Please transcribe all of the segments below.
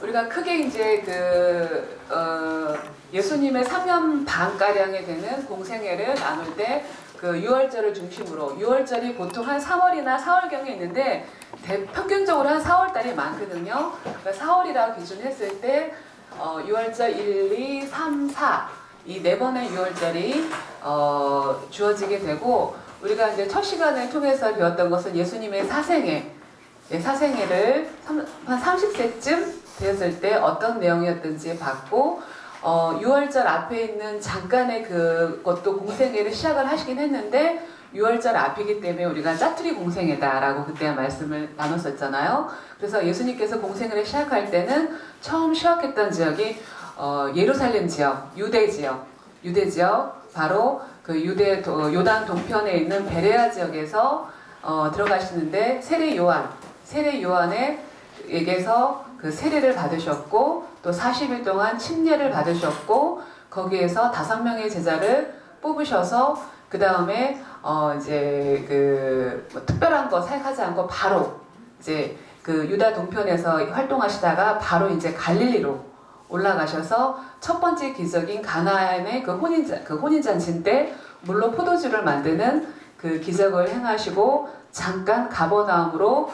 우리가 크게 이제 예수님의 3년 반가량에 되는 공생애를 나눌 때 그 6월절을 중심으로 6월절이 보통 한 3월이나 4월경에 있는데 평균적으로 한 4월달이 많거든요. 그러니까 4월이라고 기준했을 때 6월절 1, 2, 3, 4 이 네 번의 6월절이 주어지게 되고 우리가 이제 첫 시간을 통해서 배웠던 것은 예수님의 사생애를 한 30세쯤 되었을 때 어떤 내용이었든지 봤고 6월절 앞에 있는 잠깐의 그것도 공생애를 시작을 하시긴 했는데 6월절 앞이기 때문에 우리가 짜투리 공생애다라고 그때 말씀을 나눴었잖아요. 그래서 예수님께서 공생애를 시작할 때는 처음 시작했던 지역이 예루살렘 지역, 유대 지역 바로 그 요단 동편에 있는 베레아 지역에서 들어가시는데 세례 요한에게서 그 세례를 받으셨고 또 40일 동안 침례를 받으셨고 거기에서 5명의 제자를 뽑으셔서 그 다음에 이제 뭐 특별한 거 생각하지 않고 바로 이제 그 유다 동편에서 활동하시다가 바로 이제 갈릴리로 올라가셔서 첫 번째 기적인 가나안의 그 혼인잔치 때 물로 포도주를 만드는 그 기적을 행하시고 잠깐 가버나움으로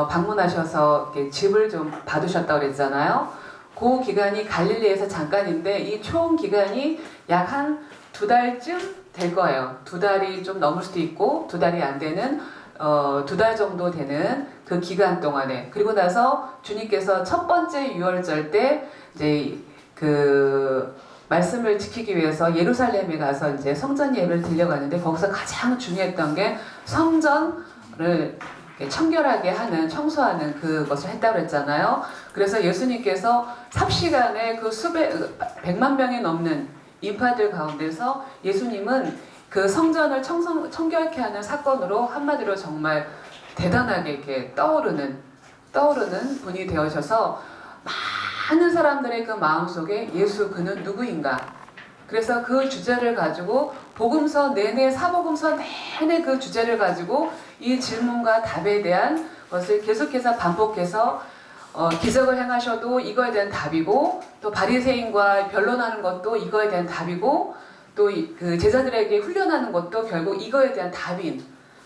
방문하셔서 이렇게 집을 좀 받으셨다고 그랬잖아요. 그 기간이 갈릴리에서 잠깐인데 이 총 기간이 약 한 2달쯤 될 거예요. 2달이 좀 넘을 수도 있고 2달이 안 되는 2달 정도 되는 그 기간 동안에 그리고 나서 주님께서 첫 번째 6월절 때 이제 그 말씀을 지키기 위해서 예루살렘에 가서 이제 성전 예배를 드려가는데 거기서 가장 중요했던 게 성전을 청결하게 하는 청소하는 그것을 했다고 했잖아요. 그래서 예수님께서 삽시간에 그 100만 명이 넘는 인파들 가운데서 예수님은 그 성전을 청결케 하는 사건으로 한마디로 정말 대단하게 이렇게 떠오르는 분이 되어셔서 많은 사람들의 그 마음속에 예수 그는 누구인가. 그래서 그 주제를 가지고 복음서 내내 사복음서 내내 그 주제를 가지고 이 질문과 답에 대한 것을 계속해서 반복해서 기적을 행하셔도 이거에 대한 답이고 또 바리새인과 변론하는 것도 이거에 대한 답이고 또 그 제자들에게 훈련하는 것도 결국 이거에 대한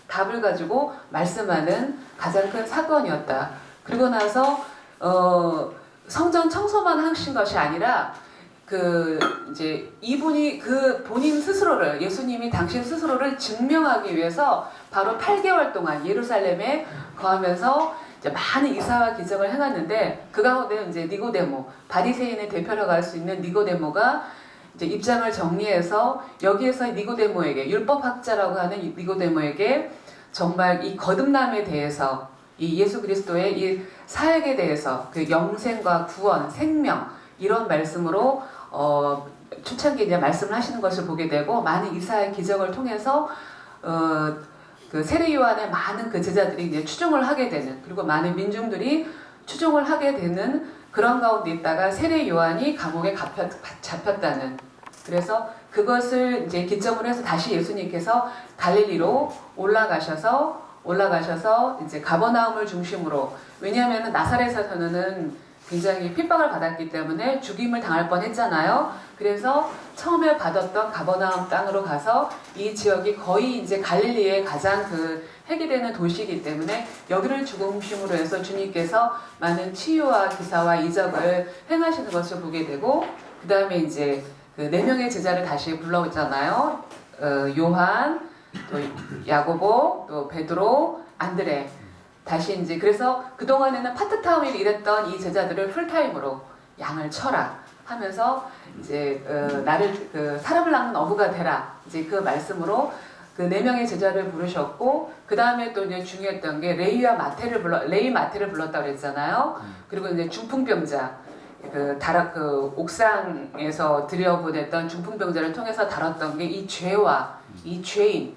답을 가지고 말씀하는 가장 큰 사건이었다. 그리고 나서 성전 청소만 하신 것이 아니라 이제 이분이 본인 스스로를 예수님이 당신 스스로를 증명하기 위해서 바로 8개월 동안 예루살렘에 거하면서 이제 많은 이사와 기적을 행했는데 그 가운데 이제 니고데모 바리새인의 대표라고 할 수 있는 니고데모가 이제 입장을 정리해서 여기에서 니고데모에게 율법학자라고 하는 니고데모에게 정말 이 거듭남에 대해서 이 예수 그리스도의 이 사역에 대해서 그 영생과 구원, 생명 이런 말씀으로 초창기에 이제 말씀을 하시는 것을 보게 되고 많은 이사의 기적을 통해서 그 세례 요한의 많은 그 제자들이 이제 추종을 하게 되는 그리고 많은 민중들이 추종을 하게 되는 그런 가운데 있다가 세례 요한이 감옥에 잡혔다는 그래서 그것을 이제 기점으로 해서 다시 예수님께서 갈릴리로 올라가셔서 이제 가버나움을 중심으로 왜냐하면 나사렛에서는 굉장히 핍박을 받았기 때문에 죽임을 당할 뻔했잖아요. 그래서 처음에 받았던 가버나움 땅으로 가서 이 지역이 거의 이제 갈릴리의 가장 핵이 되는 도시이기 때문에 여기를 중심으로 해서 주님께서 많은 치유와 기사와 이적을 행하시는 것을 보게 되고 그 다음에 이제 그 4명의 제자를 다시 불러오잖아요. 요한, 또 야고보, 또 베드로, 안드레. 다시 이제 그래서 그동안에는 파트타임을 일했던 이 제자들을 풀타임으로 양을 쳐라 하면서 이제 나를 사람을 낳는 어부가 되라 이제 그 말씀으로 그 4명의 제자를 부르셨고 그 다음에 또 이제 중요했던 게 레이 마태를 불렀다고 그랬잖아요. 그리고 이제 중풍병자 옥상에서 들여보냈던 중풍병자를 통해서 다뤘던 게 이 죄와 이 죄인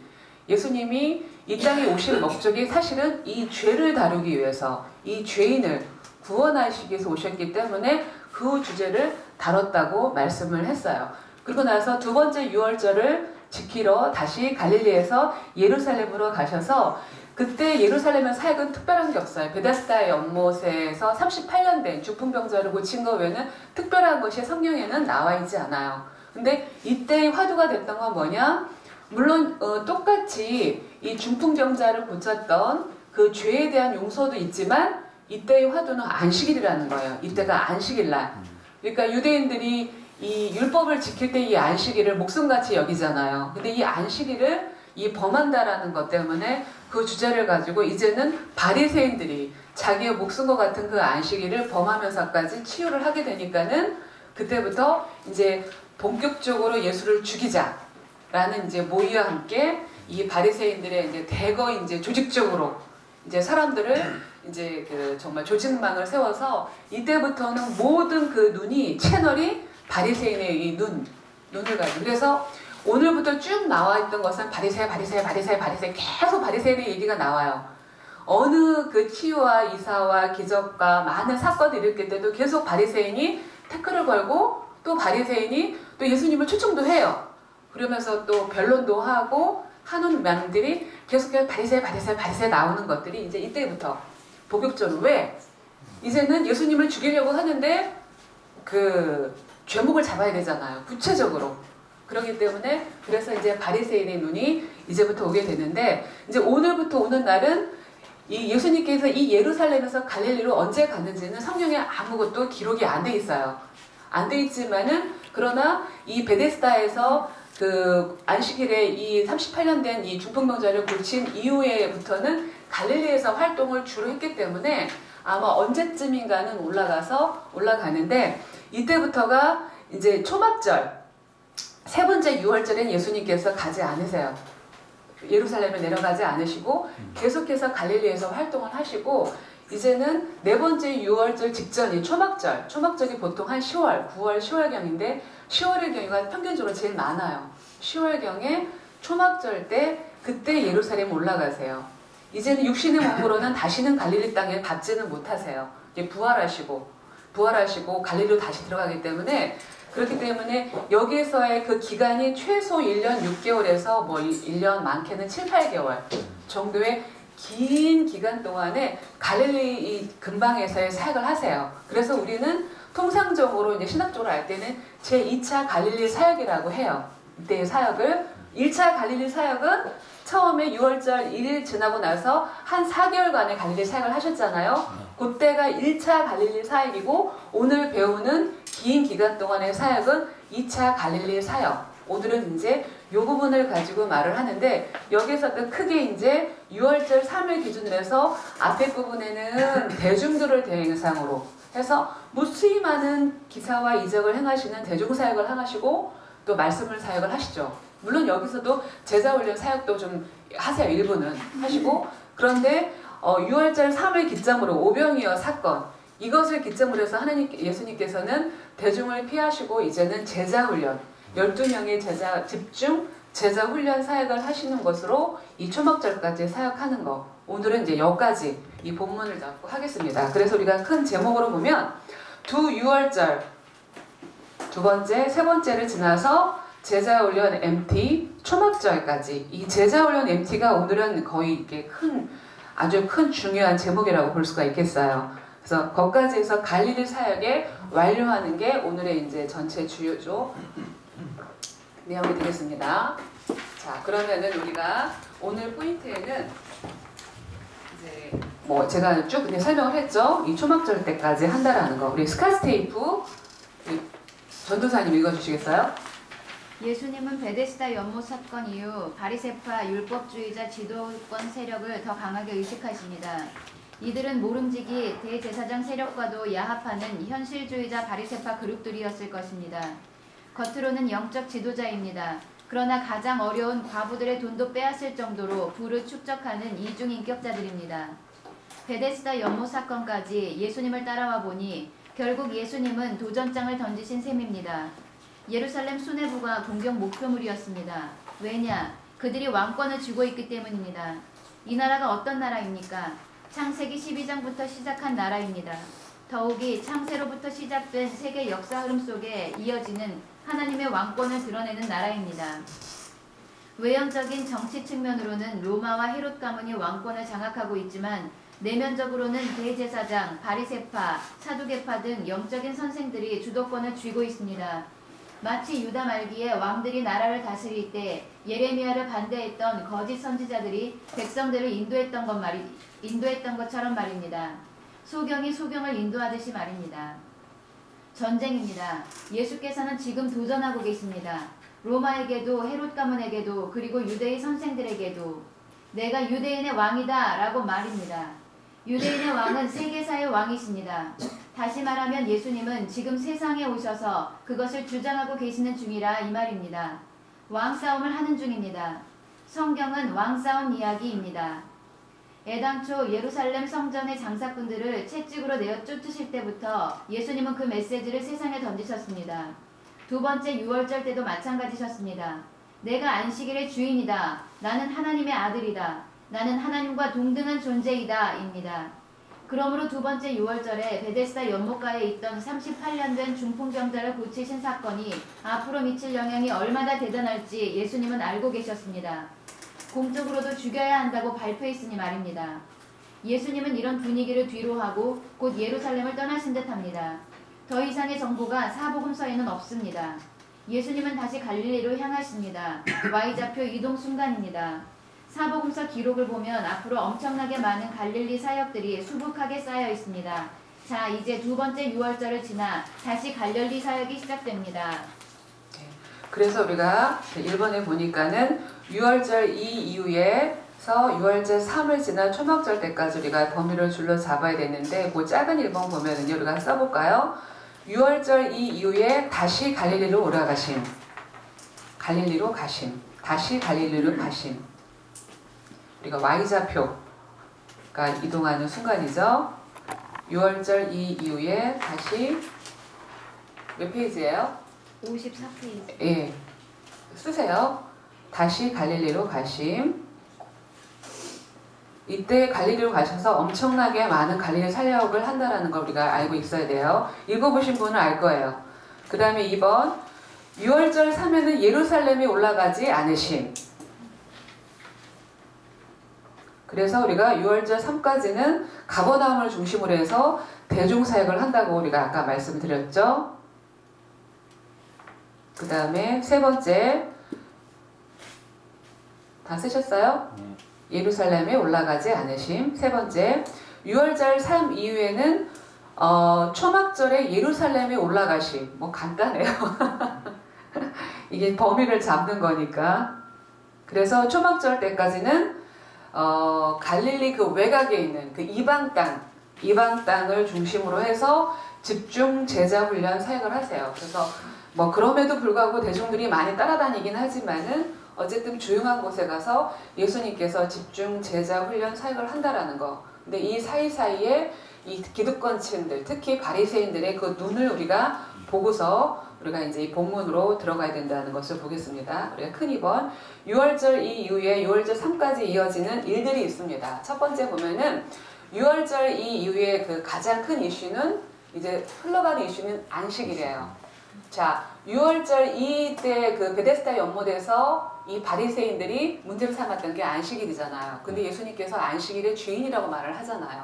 예수님이 이 땅에 오신 목적이 사실은 이 죄를 다루기 위해서 이 죄인을 구원하시기 위해서 오셨기 때문에 그 주제를 다뤘다고 말씀을 했어요. 그리고 나서 두 번째 6월절을 지키러 다시 갈릴리에서 예루살렘으로 가셔서 그때 예루살렘의 사역은 특별한 게 없어요. 베데스다의 연못에서 38년 된 중풍병자를 고친 거 외에는 특별한 것이 성경에는 나와 있지 않아요. 근데 이때 화두가 됐던 건 뭐냐? 물론 똑같이 이 중풍병자를 고쳤던 그 죄에 대한 용서도 있지만 이때의 화두는 안식일이라는 거예요. 이때가 안식일날. 그러니까 유대인들이 이 율법을 지킬 때 이 안식일을 목숨같이 여기잖아요. 근데 이 안식일을 이 범한다라는 것 때문에 그 주제를 가지고 이제는 바리새인들이 자기의 목숨과 같은 그 안식일을 범하면서까지 치유를 하게 되니까는 그때부터 이제 본격적으로 예수를 죽이자라는 이제 모의와 함께 이 바리새인들의 이제 대거 이제 조직적으로 이제 사람들을 이제 그 정말 조직망을 세워서 이때부터는 모든 그 눈이 채널이 바리새인의 이 눈을 가지고 그래서 오늘부터 쭉 나와 있던 것은 바리새 계속 바리새인의 얘기가 나와요. 어느 그 치유와 이사와 기적과 많은 사건을 일으킬 때도 계속 바리새인이 태클을 걸고 또 바리새인이 또 예수님을 초청도 해요. 그러면서 또 변론도 하고 하는 면들이 계속해서 바리새 나오는 것들이 이제 이때부터 본격적으로 왜 이제는 예수님을 죽이려고 하는데 그 죄목을 잡아야 되잖아요. 구체적으로. 그렇기 때문에 그래서 이제 바리새인의 눈이 이제부터 오게 되는데 이제 오늘부터 오는 날은 이 예수님께서 이 예루살렘에서 갈릴리로 언제 갔는지는 성경에 아무것도 기록이 안 돼 있어요. 안 돼 있지만은 그러나 이 베데스다에서 그 안식일에 이 38년 된 이 중풍병자를 고친 이후에부터는 갈릴리에서 활동을 주로 했기 때문에 아마 언제쯤인가는 올라가는데 이때부터가 이제 초막절 세 번째 유월절엔 예수님께서 가지 않으세요. 예루살렘에 내려가지 않으시고 계속해서 갈릴리에서 활동을 하시고 이제는 네 번째 유월절 직전이 초막절. 초막절이 보통 한 10월, 9월, 10월경인데 10월의 경우가 평균적으로 제일 많아요. 10월경에 초막절 때 그때 예루살렘 올라가세요. 이제는 육신의 몸으로는 다시는 갈릴리 땅에 닿지는 못하세요. 이제 부활하시고 갈릴리로 다시 들어가기 때문에 그렇기 때문에 여기에서의 그 기간이 최소 1년 6개월에서 뭐 1년 많게는 7, 8개월 정도의 긴 기간 동안에 갈릴리 이 근방에서의 사역을 하세요. 그래서 우리는 통상적으로 이제 신학적으로 알 때는 제2차 갈릴리 사역이라고 해요. 이때의 사역을 1차 갈릴리 사역은 처음에 6월절 1일 지나고 나서 한 4개월간의 갈릴리 사역을 하셨잖아요. 그때가 1차 갈릴리 사역이고 오늘 배우는 긴 기간 동안의 사역은 2차 갈릴리 사역. 오늘은 이제 이 부분을 가지고 말을 하는데 여기서도 크게 이제 6월절 3일 기준으로 해서 앞에 부분에는 대중들을 대상으로 해서 무수히 많은 기사와 이적을 행하시는 대중사역을 행하시고 또 말씀을 사역을 하시죠. 물론 여기서도 제자훈련 사역도 좀 하세요. 일부는 하시고 그런데 6월절 3일 기점으로 오병이어 사건 이것을 기점으로 해서 예수님께서는 대중을 피하시고 이제는 제자훈련 12명의 제자 집중 제자훈련 사역을 하시는 것으로 이 초막절까지 사역하는 거 오늘은 이제 여기까지 이 본문을 잡고 하겠습니다. 그래서 우리가 큰 제목으로 보면 두 6월절 두 번째, 세 번째를 지나서 제자훈련 MT 초막절까지 이 제자훈련 MT가 오늘은 거의 이렇게 아주 큰 중요한 제목이라고 볼 수가 있겠어요. 그래서 거기까지 해서 갈릴리 사역에 완료하는 게 오늘의 이제 전체 주요죠 내용이 되겠습니다. 자, 그러면은 우리가 오늘 포인트에는 이제 뭐 제가 쭉 그냥 설명을 했죠. 이 초막절 때까지 한다라는 거. 우리 스카스테이프 전도사님 읽어주시겠어요? 예수님은 베데스다 연못 사건 이후 바리새파 율법주의자 지도권 세력을 더 강하게 의식하십니다. 이들은 모름지기 대제사장 세력과도 야합하는 현실주의자 바리새파 그룹들이었을 것입니다. 겉으로는 영적 지도자입니다. 그러나 가장 어려운 과부들의 돈도 빼앗을 정도로 부를 축적하는 이중인격자들입니다. 베데스다 연못 사건까지 예수님을 따라와 보니 결국 예수님은 도전장을 던지신 셈입니다. 예루살렘 수뇌부가 공격 목표물이었습니다. 왜냐? 그들이 왕권을 쥐고 있기 때문입니다. 이 나라가 어떤 나라입니까? 창세기 12장부터 시작한 나라입니다. 더욱이 창세로부터 시작된 세계 역사 흐름 속에 이어지는 하나님의 왕권을 드러내는 나라입니다. 외형적인 정치 측면으로는 로마와 헤롯 가문이 왕권을 장악하고 있지만 내면적으로는 대제사장, 바리새파, 사두개파 등 영적인 선생들이 주도권을 쥐고 있습니다. 마치 유다 말기에 왕들이 나라를 다스릴 때 예레미야를 반대했던 거짓 선지자들이 백성들을 인도했던 것처럼 말입니다. 소경이 소경을 인도하듯이 말입니다. 전쟁입니다. 예수께서는 지금 도전하고 계십니다. 로마에게도 헤롯 가문에게도 그리고 유대의 선생들에게도 내가 유대인의 왕이다 라고 말입니다. 유대인의 왕은 세계사의 왕이십니다. 다시 말하면 예수님은 지금 세상에 오셔서 그것을 주장하고 계시는 중이라 이 말입니다. 왕싸움을 하는 중입니다. 성경은 왕싸움 이야기입니다. 애당초 예루살렘 성전의 장사꾼들을 채찍으로 내어 쫓으실 때부터 예수님은 그 메시지를 세상에 던지셨습니다. 두 번째 유월절 때도 마찬가지셨습니다. 내가 안식일의 주인이다. 나는 하나님의 아들이다. 나는 하나님과 동등한 존재이다. 입니다. 그러므로 두 번째 유월절에 베데스다 연못가에 있던 38년 된 중풍병자를 고치신 사건이 앞으로 미칠 영향이 얼마나 대단할지 예수님은 알고 계셨습니다. 공적으로도 죽여야 한다고 발표했으니 말입니다. 예수님은 이런 분위기를 뒤로하고 곧 예루살렘을 떠나신 듯합니다. 더 이상의 정보가 사복음서에는 없습니다. 예수님은 다시 갈릴리로 향하십니다. Y좌표 이동 순간입니다. 사복음서 기록을 보면 앞으로 엄청나게 많은 갈릴리 사역들이 수북하게 쌓여 있습니다. 자, 이제 두 번째 유월절을 지나 다시 갈릴리 사역이 시작됩니다. 그래서 우리가 1번에 보니까는 6월절 이후에서 6월절 3을 지난 초막절 때까지 우리가 범위를 줄로 잡아야 되는데 그 작은 1번 보면은요, 우리가 써볼까요? 6월절 이후에 다시 갈릴리로 올라가심, 갈릴리로 가심, 다시 갈릴리로 가심. 우리가 Y좌표가 이동하는 순간이죠. 6월절 이후에 다시 몇 페이지예요? 54페이지. 예, 쓰세요. 다시 갈릴리로 가심. 이때 갈릴리로 가셔서 엄청나게 많은 갈릴리 사역을 한다라는 걸 우리가 알고 있어야 돼요. 읽어보신 분은 알 거예요. 그 다음에 2번 6월절 3에는 예루살렘에 올라가지 않으심. 그래서 우리가 6월절 3까지는 가버나움을 중심으로 해서 대중사역을 한다고 우리가 아까 말씀드렸죠. 그 다음에 세 번째 다 쓰셨어요? 예루살렘에 올라가지 않으심. 세 번째 6월절 3 이후에는 초막절에 예루살렘에 올라가심. 뭐 간단해요. 이게 범위를 잡는 거니까. 그래서 초막절 때까지는 갈릴리 그 외곽에 있는 그 이방 땅을 중심으로 해서 집중 제자 훈련 사역을 하세요. 그래서 뭐 그럼에도 불구하고 대중들이 많이 따라다니긴 하지만은 어쨌든 조용한 곳에 가서 예수님께서 집중 제자 훈련 사역을 한다라는 거. 근데 이 사이사이에 이 기득권층들, 특히 바리새인들의 그 눈을 우리가 보고서 우리가 이제 이 본문으로 들어가야 된다는 것을 보겠습니다. 우리가 큰 2번 6월절 이후에 6월절 3까지 이어지는 일들이 있습니다. 첫 번째 보면은 6월절 이후에 그 가장 큰 이슈는 이제 흘러가는 이슈는 안식일이에요. 자, 6월절 이때 그 베데스다 연못에서 이 바리새인들이 문제를 삼았던 게 안식일이잖아요. 근데 예수님께서 안식일의 주인이라고 말을 하잖아요.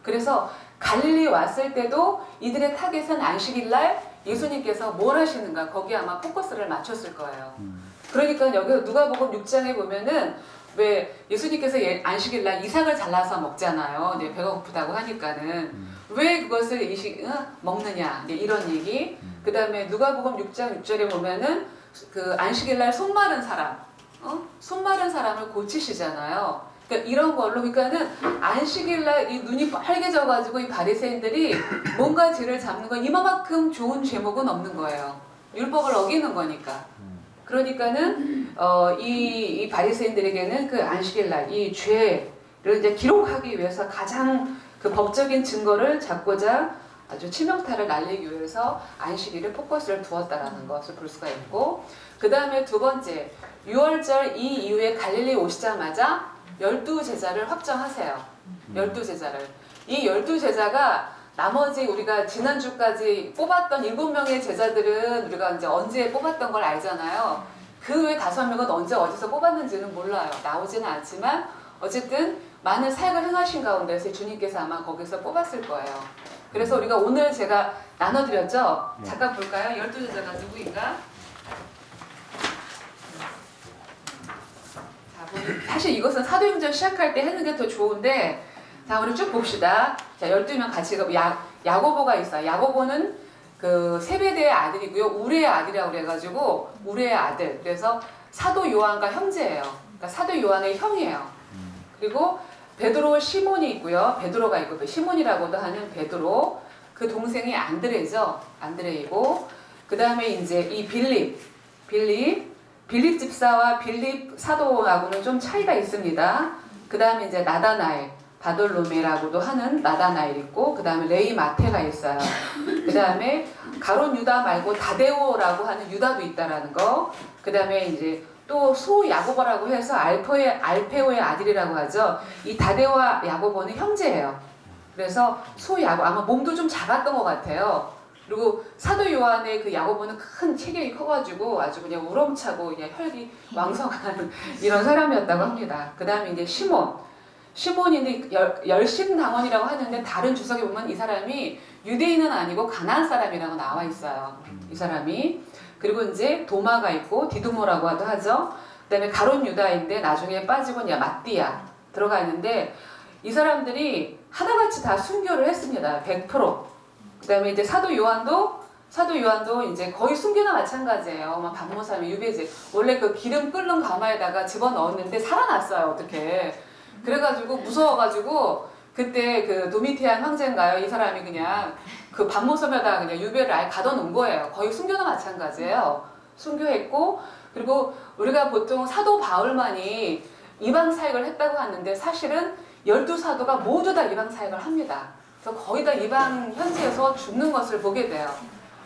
그래서 갈릴리 왔을 때도 이들의 타겟은 안식일 날 예수님께서 뭘 하시는가 거기에 아마 포커스를 맞췄을 거예요. 그러니까 여기 누가복음 6장에 보면은 왜 예수님께서 안식일 날 이삭을 잘라서 먹잖아요. 이제 배가 고프다고 하니까는 왜 그것을 먹느냐 이런 얘기. 그 다음에 누가복음 6장 6절에 보면은 그 안식일 날 손 마른 사람, 손 마른 사람을 고치시잖아요. 그러니까 이런 걸로 그러니까는 안식일 날 이 눈이 빨개져가지고 이 바리새인들이 뭔가 죄를 잡는 건 이만큼 좋은 제목은 없는 거예요. 율법을 어기는 거니까. 그러니까는 이 바리새인들에게는 그 안식일 날 이 죄를 이제 기록하기 위해서 가장 그 법적인 증거를 잡고자 아주 치명타를 날리기 위해서 안식일에 포커스를 두었다라는 것을 볼 수가 있고, 그 다음에 두 번째 6월절 이후에 갈릴리 오시자마자 12제자를 확정하세요. 12제자를. 이 12제자가 나머지 우리가 지난주까지 뽑았던 7명의 제자들은 우리가 이제 언제 뽑았던 걸 알잖아요. 그 외 5명은 언제 어디서 뽑았는지는 몰라요. 나오지는 않지만 어쨌든 많은 사역을 행하신 가운데서 주님께서 아마 거기서 뽑았을 거예요. 그래서 우리가 오늘 제가 나눠드렸죠? 잠깐 볼까요? 12제자가 누구인가? 사실 이것은 사도행전 시작할 때 하는 게 더 좋은데, 자, 우리 쭉 봅시다. 자, 12명 같이 야고보가 있어요. 야고보는 그 세베대의 아들이고요. 우레의 아들이라고 그래가지고 우레의 아들. 그래서 사도 요한과 형제예요. 그러니까 사도 요한의 형이에요. 그리고 베드로 시몬이 있고요. 베드로가 있고 시몬이라고도 하는 베드로. 그 동생이 안드레죠. 안드레이고 그 다음에 이제 이 빌립 집사와 빌립 사도하고는 좀 차이가 있습니다. 그 다음에 이제 나다나엘, 바돌로메라고도 하는 나다나엘 있고, 그 다음에 레이 마테가 있어요. 그 다음에 가론 유다 말고 다데오라고 하는 유다도 있다라는 거. 그 다음에 이제 또 소 야고보라고 해서 알페오의 아들이라고 하죠. 이 다데오와 야고보는 형제예요. 그래서 소 야고 아마 몸도 좀 작았던 것 같아요. 그리고 사도 요한의 그 야고보는 큰 체격이 커가지고 아주 그냥 우렁차고 그냥 혈기 왕성한 이런 사람이었다고 합니다. 그 다음에 이제 시몬이 열심당원이라고 하는데 다른 주석에 보면 이 사람이 유대인은 아니고 가나안 사람이라고 나와 있어요. 이 사람이. 그리고 이제 도마가 있고 디두모라고 하죠. 그 다음에 가론 유다인데 나중에 빠지고 이제 마띠아 들어가 있는데 이 사람들이 하나같이 다 순교를 했습니다. 100%. 그 다음에 이제 사도 요한도 이제 거의 순교나 마찬가지예요. 막 반모삼이 유배제. 원래 그 기름 끓는 가마에다가 집어넣었는데 살아났어요. 어떻게. 그래가지고 무서워가지고 그때 그 도미티안 황제인가요? 이 사람이 그냥 그 반모섬에다가 그냥 유배를 아예 가둬놓은 거예요. 거의 순교나 마찬가지예요. 순교했고, 그리고 우리가 보통 사도 바울만이 이방 사역을 했다고 하는데 사실은 12사도가 모두 다 이방 사역을 합니다. 그래서 거의 다 이방 현지에서 죽는 것을 보게 돼요.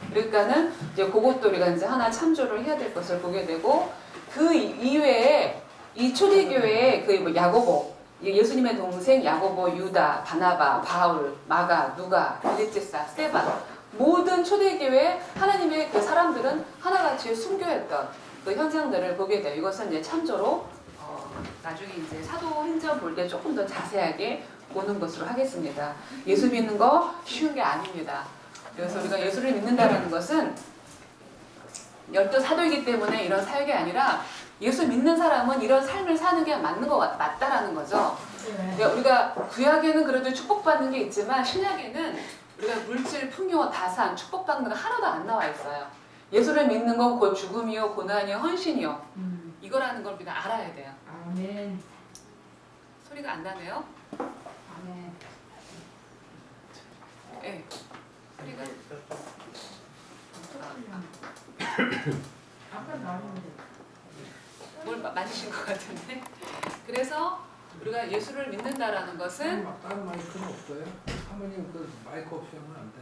그러니까는 이제 그것도 우리가 이제 하나 참조를 해야 될 것을 보게 되고, 그 이외에 이 초대교회의 그 야고보, 예수님의 동생 야고보, 유다, 바나바, 바울, 마가, 누가, 빌립제사, 스데반 모든 초대교회 하나님의 그 사람들은 하나같이 순교했던 그 현장들을 보게 돼요. 이것은 이제 참조로 나중에 이제 사도행전 볼 때 조금 더 자세하게 보는 것으로 하겠습니다. 예수 믿는 거 쉬운 게 아닙니다. 그래서 우리가 예수를 믿는다는 것은 12사도이기 때문에 이런 사역이 아니라 예수 믿는 사람은 이런 삶을 사는 게 맞다라는 거죠. 그러니까 우리가 구약에는 그래도 축복받는 게 있지만 신약에는 우리가 물질, 풍요, 다산, 축복받는 거 하나도 안 나와 있어요. 예수를 믿는 건 곧 죽음이요, 고난이요, 헌신이요. 이거라는 걸 우리가 알아야 돼요. 아멘. 소리가 안 나네요? 아멘. 네. 소리가. 아까 나왔는데. 뭘 맞으신 것 같은데. 그래서 우리가 예수를 믿는다라는 것은 다른 마이크는 없어요? 사모님 그 마이크 없이 하면 안 돼.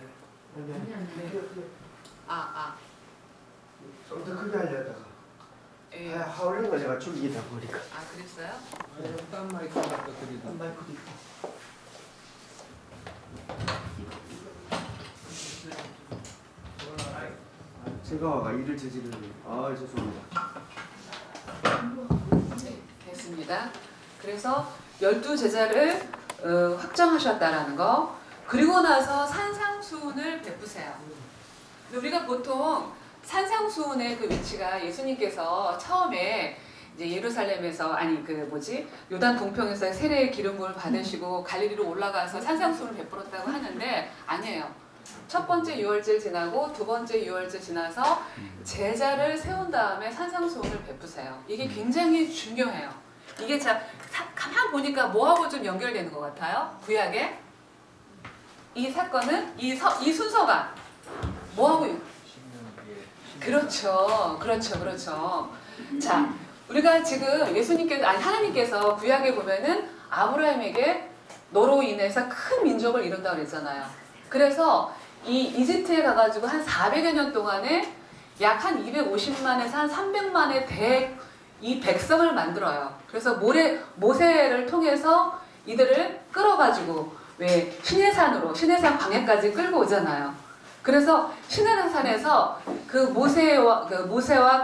좀 더 크게 하려다가 예. 하울링 걸 제가 줄이다 보니까 아 그랬어요? 아니, 딴 마이크 갖다 드리다. 마이크도 있고 제가 와가 일을 저지르는 죄송합니다. 네, 됐습니다. 그래서 12제자를 확정하셨다라는 거. 그리고 나서 산상수훈을 베푸세요. 근데 우리가 보통 산상수훈의 그 위치가 예수님께서 처음에 이제 예루살렘에서 요단 동평에서 세례의 기름부을 받으시고 갈릴리로 올라가서 산상수훈을 베풀었다고 하는데 아니에요. 첫 번째 유월절 지나고 두 번째 유월절 지나서 제자를 세운 다음에 산상수훈을 베푸세요. 이게 굉장히 중요해요. 이게 가만 보니까 뭐하고 좀 연결되는 것 같아요? 구약에 이 사건은 이 순서가 뭐하고 그렇죠. 자, 우리가 지금 하나님께서 구약에 보면은 아브라함에게 너로 인해서 큰 민족을 이룬다고 그랬잖아요. 그래서 이 이집트에 가가지고 한 400여 년 동안에 약 한 250만에서 한 300만의 이 백성을 만들어요. 그래서 모세를 통해서 이들을 끌어가지고 시내산 광야까지 끌고 오잖아요. 그래서 시내산에서 그 모세와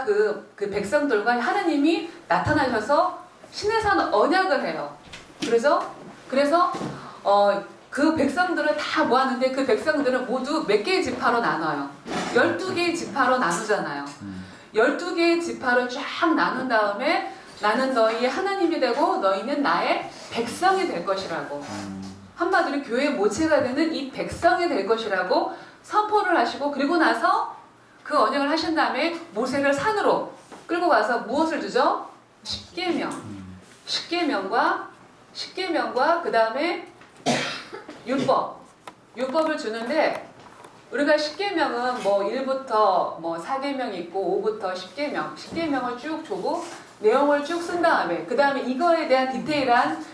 그 백성들과 하나님이 나타나셔서 시내산 언약을 해요. 그래서 그 백성들을 다 모았는데 그 백성들은 모두 몇 개의 지파로 나눠요. 12개의 지파로 나누잖아요. 12개의 지파로 쫙 나눈 다음에 나는 너희의 하나님이 되고 너희는 나의 백성이 될 것이라고. 한마디로 교회의 모체가 되는 이 백성이 될 것이라고 선포를 하시고, 그리고 나서 그 언약을 하신 다음에 모세를 산으로 끌고 가서 무엇을 주죠? 십계명. 십계명과 그 다음에 율법을 주는데, 우리가 십계명은 뭐 1부터 뭐 4계명이 있고 5부터 10계명을 쭉 주고 내용을 쭉 쓴 다음에 그 다음에 이거에 대한 디테일한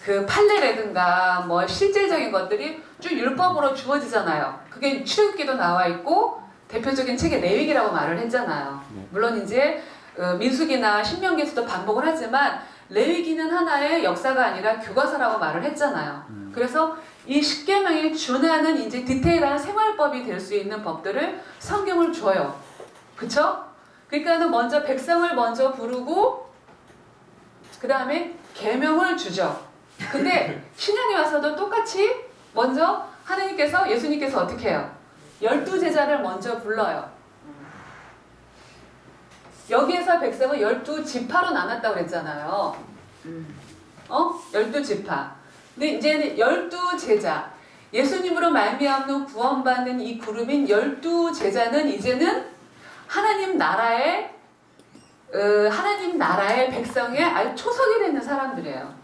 그 판례라든가 뭐 실질적인 것들이 쭉 율법으로 주어지잖아요. 그게 출애굽기도 나와 있고 대표적인 책이 레위기라고 말을 했잖아요. 물론 이제 민수기나 신명기에서도 반복을 하지만 레위기는 하나의 역사가 아니라 교과서라고 말을 했잖아요. 그래서 이 십계명에 준하는 이제 디테일한 생활법이 될 수 있는 법들을 성경을 줘요. 그쵸? 그러니까는 먼저 백성을 먼저 부르고 그 다음에 계명을 주죠. 근데 신약에 와서도 똑같이 먼저 하나님께서, 예수님께서 어떻게 해요? 12제자를 먼저 불러요. 여기에서 백성을 12지파로 나눴다고 그랬잖아요. 12지파. 근데 이제는 12제자, 예수님으로 말미암는 구원받는 이 그룹인 12제자는 이제는 하나님 나라의 백성의 아주 초석이 되는 사람들이에요.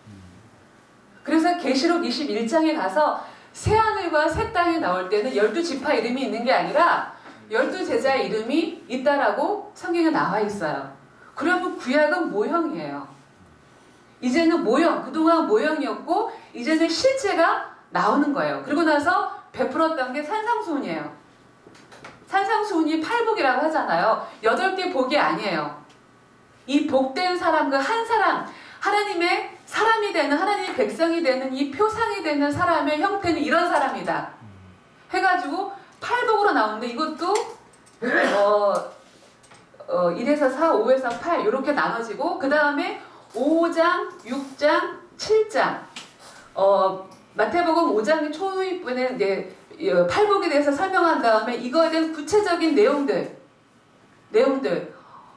그래서 계시록 21장에 가서 새하늘과 새 땅이 나올 때는 12지파 이름이 있는 게 아니라 12제자의 이름이 있다라고 성경에 나와 있어요. 그러면 구약은 모형이에요. 이제는 모형, 그동안 모형이었고 이제는 실제가 나오는 거예요. 그리고 나서 베풀었던 게 산상수훈이에요. 산상수훈이 팔복이라고 하잖아요. 8개 복이 아니에요. 이 복된 사람, 그 한 사람, 하나님의 사람이 되는, 하나님의 백성이 되는 이 표상이 되는 사람의 형태는 이런 사람이다 해가지고 팔복으로 나오는데, 이것도 1에서 4, 5에서 8 이렇게 나눠지고, 그 다음에 5장, 6장, 7장 마태복음 5장 초입부에 이제 팔복에 대해서 설명한 다음에 이거에 대한 구체적인 내용들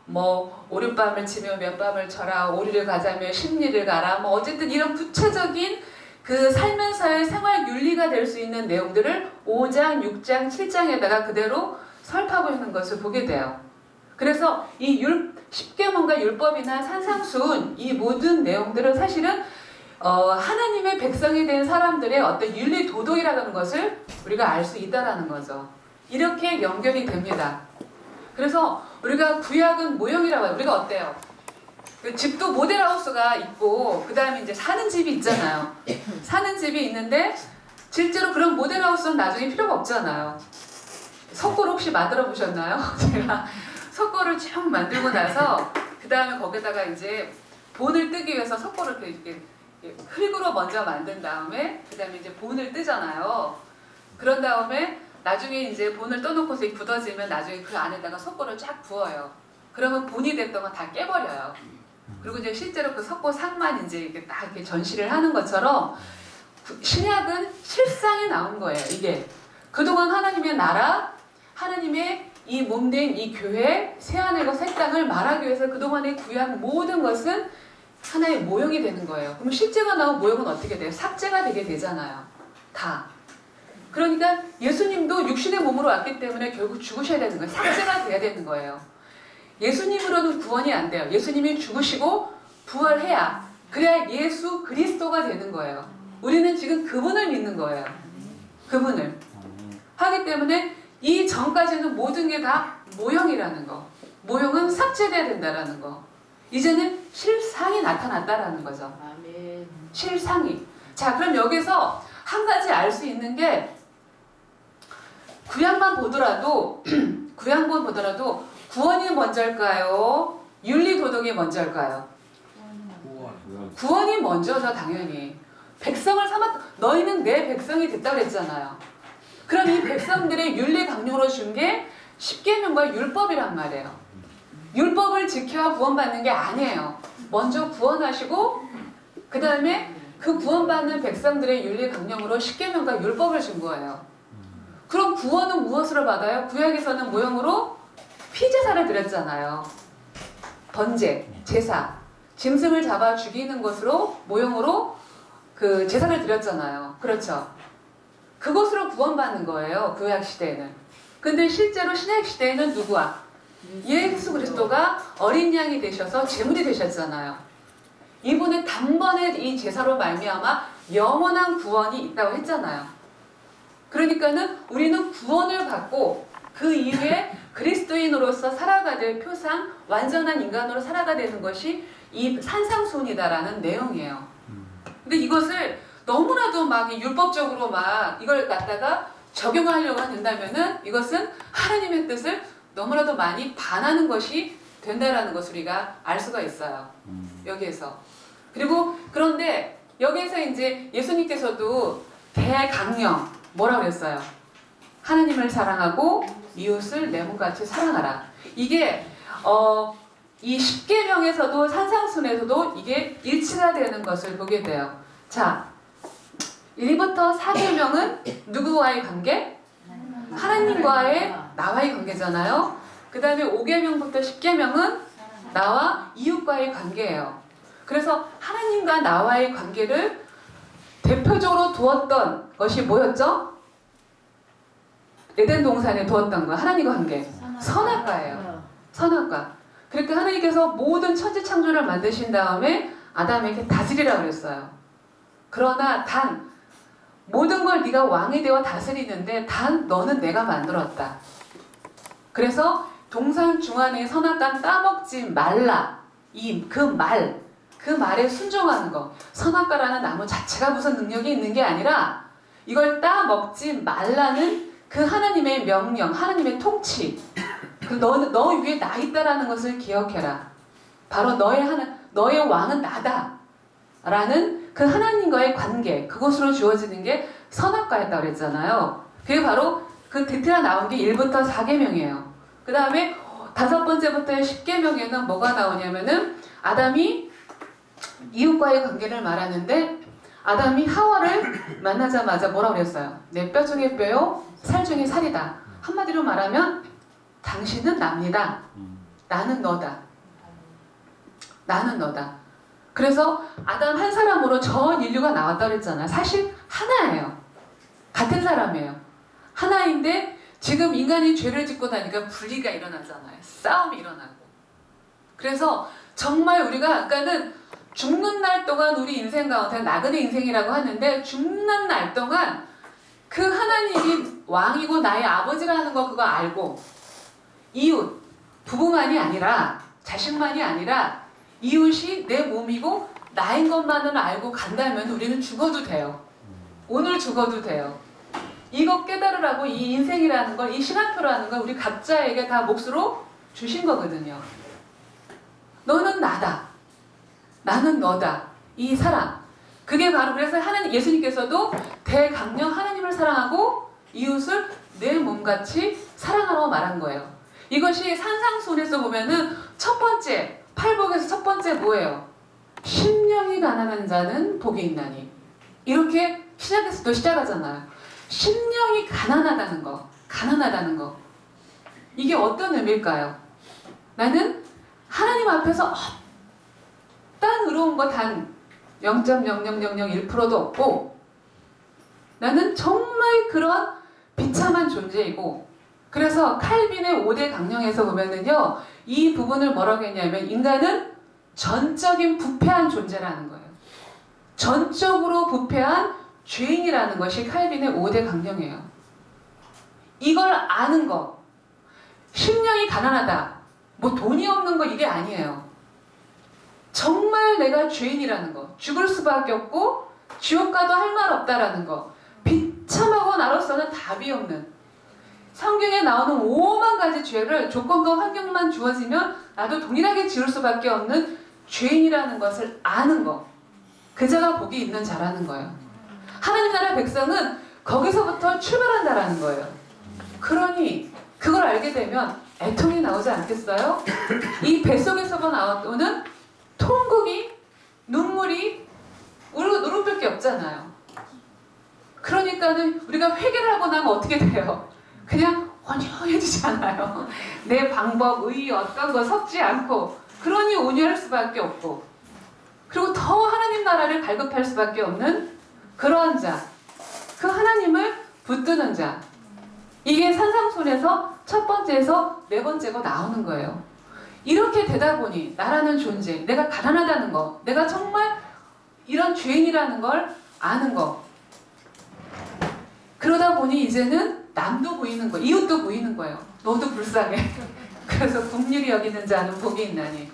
뭐 오룻밤을 치며 몇 밤을 쳐라, 오리를 가자며 십리를 가라, 뭐 어쨌든 이런 구체적인 그 살면서의 생활 윤리가 될 수 있는 내용들을 5장, 6장, 7장에다가 그대로 설파하고 있는 것을 보게 돼요. 그래서 이 십계명과 율법이나 산상수훈, 이 모든 내용들은 사실은 하나님의 백성이 된 사람들의 어떤 윤리 도덕이라는 것을 우리가 알 수 있다라는 거죠. 이렇게 연결이 됩니다. 그래서 우리가 구약은 모형이라고 해요. 우리가 어때요? 집도 모델하우스가 있고 그 다음에 이제 사는 집이 있잖아요. 사는 집이 있는데 실제로 그런 모델하우스는 나중에 필요가 없잖아요. 석고를 혹시 만들어 보셨나요? 제가 석고를 쭉 만들고 나서 그 다음에 거기다가 이제 본을 뜨기 위해서 석고를 이렇게 흙으로 먼저 만든 다음에 그 다음에 이제 본을 뜨잖아요. 그런 다음에 나중에 이제 본을 떠놓고서 굳어지면 나중에 그 안에다가 석고를 쫙 부어요. 그러면 본이 됐던 건 다 깨버려요. 그리고 이제 실제로 그 석고 상만 이제 이렇게 딱 이렇게 전시를 하는 것처럼 신약은 실상이 나온 거예요. 이게 그동안 하나님의 나라, 하나님의 이 몸된 이 교회, 새하늘과 새 땅을 말하기 위해서 그동안의 구약 모든 것은 하나의 모형이 되는 거예요. 그럼 실제가 나온 모형은 어떻게 돼요? 삭제가 되게 되잖아요. 다. 그러니까 예수님도 육신의 몸으로 왔기 때문에 결국 죽으셔야 되는 거예요. 삭제가 돼야 되는 거예요. 예수님으로는 구원이 안 돼요. 예수님이 죽으시고 부활해야, 그래야 예수 그리스도가 되는 거예요. 우리는 지금 그분을 믿는 거예요. 그분을. 하기 때문에 이 전까지는 모든 게 다 모형이라는 거. 모형은 삭제돼야 된다라는 거. 이제는 실상이 나타났다라는 거죠. 아멘. 실상이. 자, 그럼 여기서 한 가지 알 수 있는 게 구약만 보더라도 구원이 먼저일까요? 윤리 도덕이 먼저일까요? 구원이 먼저죠, 당연히. 백성을 삼았, 너희는 내 백성이 됐다고 그랬잖아요. 그럼 이 백성들의 윤리 강령으로 준 게 십계명과 율법이란 말이에요. 율법을 지켜야 구원받는 게 아니에요. 먼저 구원하시고 그 다음에 그 구원받는 백성들의 윤리 강령으로 십계명과 율법을 준 거예요. 그럼 구원은 무엇으로 받아요? 구약에서는 모형으로 피제사를 드렸잖아요. 번제, 제사, 짐승을 잡아 죽이는 것으로 모형으로 그 제사를 드렸잖아요. 그렇죠? 그것으로 구원받는 거예요. 구약 시대에는. 근데 실제로 신약 시대에는 누구와? 예수 그리스도가 어린 양이 되셔서 제물이 되셨잖아요. 이분은 단번에 이 제사로 말미암아 영원한 구원이 있다고 했잖아요. 그러니까는 우리는 구원을 받고 그 이후에 그리스도인으로서 살아가야 될 표상, 완전한 인간으로 살아가야 되는 것이 이 산상수훈이다라는 내용이에요. 근데 이것을 너무나도 막 율법적으로 막 이걸 갖다가 적용하려고 한다면은 이것은 하나님의 뜻을 너무나도 많이 반하는 것이 된다라는 것을 우리가 알 수가 있어요. 여기에서. 그리고 그런데 여기에서 이제 예수님께서도 대강령 뭐라고 그랬어요? 하나님을 사랑하고 이웃을 내 몸같이 사랑하라. 이게 이 십계명에서도 산상순에서도 이게 일치가 되는 것을 보게 돼요. 자, 1부터 4계명은 누구와의 관계? 하나님과의 나와의 관계잖아요. 그 다음에 5계명부터 10계명은 나와 이웃과의 관계예요. 그래서 하나님과 나와의 관계를 대표적으로 두었던 것이 뭐였죠? 에덴 동산에 두었던 거 하나님과 관계. 선악과예요. 선악과. 그러니까 하나님께서 모든 천지 창조를 만드신 다음에 아담에게 다스리라고 그랬어요. 그러나 단 모든 걸 네가 왕이 되어 다스리는데 단 너는 내가 만들었다. 그래서 동산 중앙의 선악과는 따먹지 말라. 그 말에 순종하는 거. 선악과라는 나무 자체가 무슨 능력이 있는 게 아니라 이걸 따먹지 말라는 그 하나님의 명령, 하나님의 통치. 너 위에 나 있다라는 것을 기억해라. 바로 너의 왕은 나다. 라는 그 하나님과의 관계, 그것으로 주어지는 게 선악과였다고 그랬잖아요. 그게 바로 그 디테일하게 나온 게 1부터 4계명이에요. 그 다음에 5번째부터 10계명에는 뭐가 나오냐면은 아담이 이웃과의 관계를 말하는데 아담이 하와를 만나자마자 뭐라고 그랬어요? 내 뼈 중에 뼈요, 살 중에 살이다. 한마디로 말하면 당신은 납니다. 나는 너다. 나는 너다. 그래서 아담 한 사람으로 전 인류가 나왔다고 그랬잖아요. 사실 하나예요. 같은 사람이에요. 하나인데 지금 인간이 죄를 짓고 나니까 분리가 일어나잖아요. 싸움이 일어나고. 그래서 정말 우리가 아까는 죽는 날 동안 우리 인생 가운데 나그네 인생이라고 하는데 죽는 날 동안 그 하나님이 왕이고 나의 아버지라는 거 그거 알고 이웃, 부부만이 아니라 자식만이 아니라 이웃이 내 몸이고 나인 것만을 알고 간다면 우리는 죽어도 돼요. 오늘 죽어도 돼요. 이거 깨달으라고 이 인생이라는 걸, 이 시간표라는 걸 우리 각자에게 다 몫으로 주신 거거든요. 너는 나다. 나는 너다. 이 사랑. 그게 바로 그래서 예수님께서도 대강령 하나님을 사랑하고 이웃을 내 몸같이 사랑하라고 말한 거예요. 이것이 산상순에서 보면은 첫 번째, 팔복에서 첫 번째 뭐예요? 심령이 가난한 자는 복이 있나니. 이렇게 신약에서도 시작하잖아요. 심령이 가난하다는 거. 가난하다는 거. 이게 어떤 의미일까요? 나는 하나님 앞에서 어떤 의로운 거 단 0.0001%도 없고 나는 정말 그런 비참한 존재이고 그래서 칼빈의 5대 강령에서 보면은요 이 부분을 뭐라고 했냐면 인간은 전적인 부패한 존재라는 거예요. 전적으로 부패한 죄인이라는 것이 칼빈의 5대 강령이에요. 이걸 아는 거 심령이 가난하다 뭐 돈이 없는 거 이게 아니에요. 정말 내가 죄인이라는 거 죽을 수밖에 없고 지옥 가도 할 말 없다라는 거 비참하고 나로서는 답이 없는 성경에 나오는 5만 가지 죄를 조건과 환경만 주어지면 나도 동일하게 지을 수밖에 없는 죄인이라는 것을 아는 거 그자가 복이 있는 자라는 거예요. 하나님 나라 백성은 거기서부터 출발한다라는 거예요. 그러니 그걸 알게 되면 애통이 나오지 않겠어요? 이 뱃속에서 나오는 통곡이, 눈물이 울음밖에 없잖아요. 그러니까는 우리가 회개를 하고 나면 어떻게 돼요? 그냥 온유해지지 않아요. 내 방법, 의 어떤 거 섞지 않고 그러니 온유할 수밖에 없고 그리고 더 하나님 나라를 갈급할 수밖에 없는 그러한 자, 그 하나님을 붙드는 자, 이게 산상순에서 첫 번째에서 네 번째가 나오는 거예요. 이렇게 되다 보니 나라는 존재, 내가 가난하다는 거, 내가 정말 이런 죄인이라는 걸 아는 거, 그러다 보니 이제는 남도 보이는 거예요. 이웃도 보이는 거예요. 너도 불쌍해. 그래서 긍휼히 여기는 자는 복이 있나니.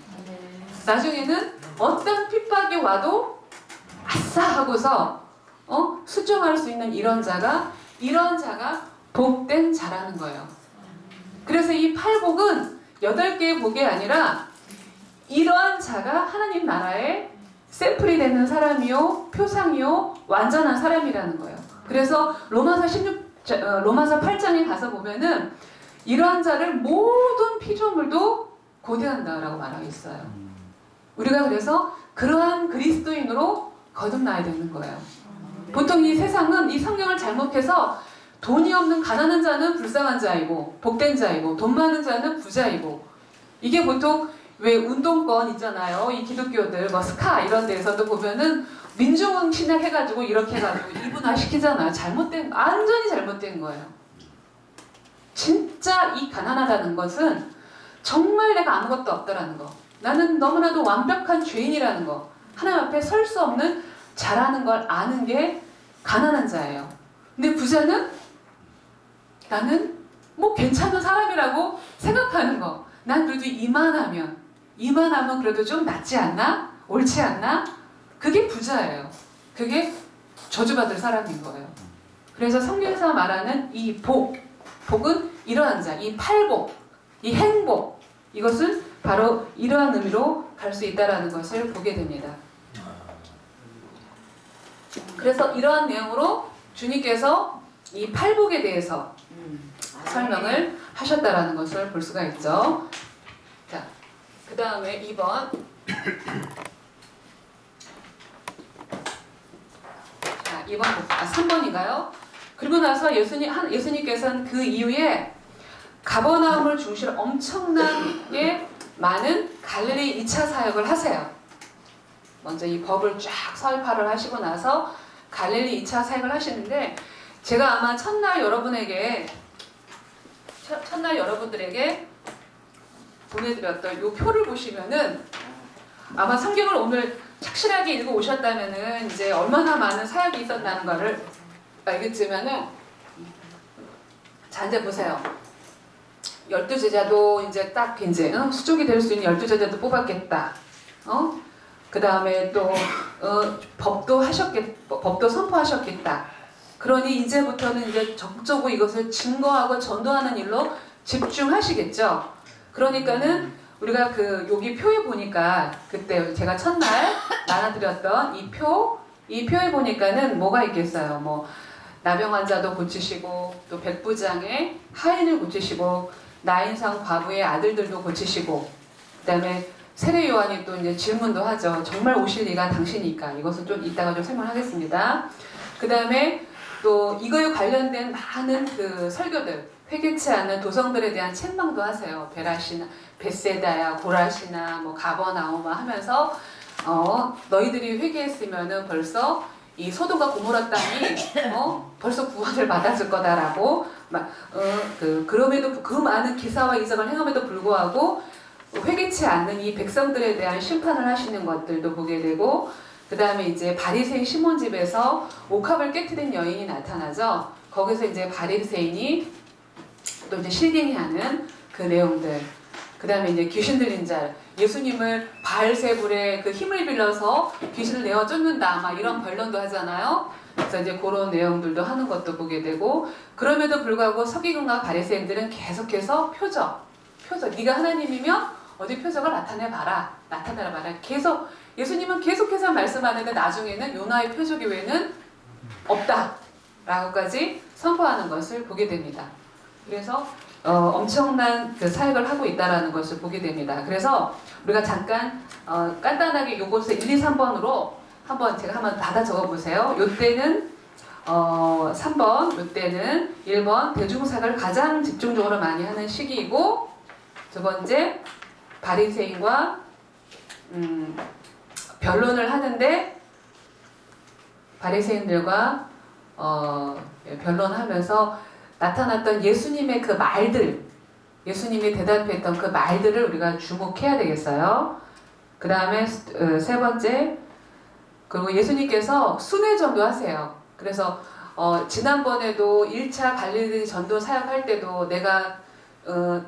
나중에는 어떤 핍박이 와도 아싸 하고서 수정할 수 있는 이런 자가 복된 자라는 거예요. 그래서 이 팔복은 8개의 복이 아니라 이러한 자가 하나님 나라의 샘플이 되는 사람이요, 표상이요, 완전한 사람이라는 거예요. 그래서 로마서 8장에 가서 보면은 이러한 자를 모든 피조물도 고대한다라고 말하고 있어요. 우리가 그래서 그러한 그리스도인으로 거듭나야 되는 거예요. 보통 이 세상은 이 성경을 잘못해서 돈이 없는 가난한 자는 불쌍한 자이고 복된 자이고 돈 많은 자는 부자이고, 이게 보통 왜 운동권 있잖아요. 이 기독교들 뭐 스카 이런 데서도 보면은 민중 신학 해가지고 이렇게 해가지고 이분화 시키잖아요. 완전히 잘못된 거예요. 진짜 이 가난하다는 것은 정말 내가 아무것도 없다라는 거, 나는 너무나도 완벽한 죄인이라는 거, 하나님 앞에 설 수 없는 자라는 걸 아는 게 가난한 자예요. 근데 부자는 나는 뭐 괜찮은 사람이라고 생각하는 거, 난 그래도 이만하면 그래도 좀 낫지 않나? 옳지 않나? 그게 부자예요. 그게 저주받을 사람인 거예요. 그래서 성경에서 말하는 이 복은 이러한 자, 이 팔복, 이 행복, 이것은 바로 이러한 의미로 갈 수 있다는 것을 보게 됩니다. 그래서 이러한 내용으로 주님께서 이 팔복에 대해서 설명을 하셨다라는 것을 볼 수가 있죠. 자, 그 다음에 2번. 자, 3번인가요? 그리고 나서 예수님께서는 그 이후에 가버나움을 중시로 엄청나게 많은 갈릴리 2차 사역을 하세요. 먼저 이 법을 쫙 설파를 하시고 나서 갈릴리 2차 사역을 하시는데, 제가 아마 첫날 여러분들에게 보내드렸던 이 표를 보시면은 아마 성경을 오늘 착실하게 읽어 오셨다면은 이제 얼마나 많은 사역이 있었다는 거를 알겠지만은, 자, 이제 보세요. 12제자도 이제 딱 이제 수족이 될 수 있는 12제자도 뽑았겠다. 그 다음에 또 법도 선포하셨겠다. 그러니 이제부터는 이제 적극적으로 이것을 증거하고 전도하는 일로 집중하시겠죠. 그러니까는 우리가 여기 표에 보니까 그때 제가 첫날 나눠드렸던 이 표에 보니까는 뭐가 있겠어요. 뭐 나병 환자도 고치시고, 또 백부장의 하인을 고치시고, 나인성 과부의 아들들도 고치시고, 그다음에 세례 요한이 또 이제 질문도 하죠. 정말 오실 리가 당신이니까. 이것은 좀 이따가 좀 설명하겠습니다. 그다음에 또 이거에 관련된 많은 설교들, 회개치 않는 도성들에 대한 책망도 하세요. 베라시나, 벳세다야, 고라시나, 뭐 가버나움아 하면서 너희들이 회개했으면은 벌써 이 소돔과 고모라 땅이 벌써 구원을 받았을 거다라고 그럼에도 그 많은 기사와 이적을 행함에도 불구하고 회개치 않는 이 백성들에 대한 심판을 하시는 것들도 보게 되고, 그 다음에 이제 바리새인 시몬 집에서 옥합을 깨트린 여인이 나타나죠. 거기서 이제 바리새인이 또 이제 실갱이하는 그 내용들, 그 다음에 이제 귀신 들린 자, 예수님을 바알세불의 그 힘을 빌려서 귀신을 내어 쫓는다, 막 이런 변론도 하잖아요. 그래서 이제 그런 내용들도 하는 것도 보게 되고, 그럼에도 불구하고 서기관과 바리새인들은 계속해서 표적, 네가 하나님이면 어디 표적을 나타내봐라. 계속 예수님은 계속해서 말씀하는데 나중에는 요나의 표적 외에는 없다 라고까지 선포하는 것을 보게 됩니다. 그래서 엄청난 그 사역을 하고 있다라는 것을 보게 됩니다. 그래서 우리가 잠깐 간단하게 요것을 1, 2, 3번으로 제가 한번 받아 적어보세요. 요때는 3번, 요때는 1번 대중사역을 가장 집중적으로 많이 하는 시기이고, 두 번째 바리새인과 변론을 하는데 바리새인들과 변론하면서 나타났던 예수님의 그 말들, 예수님이 대답했던 그 말들을 우리가 주목해야 되겠어요. 그 다음에 세 번째, 그리고 예수님께서 순회 전도하세요. 그래서 지난번에도 1차 갈릴리 전도 사역할 때도 내가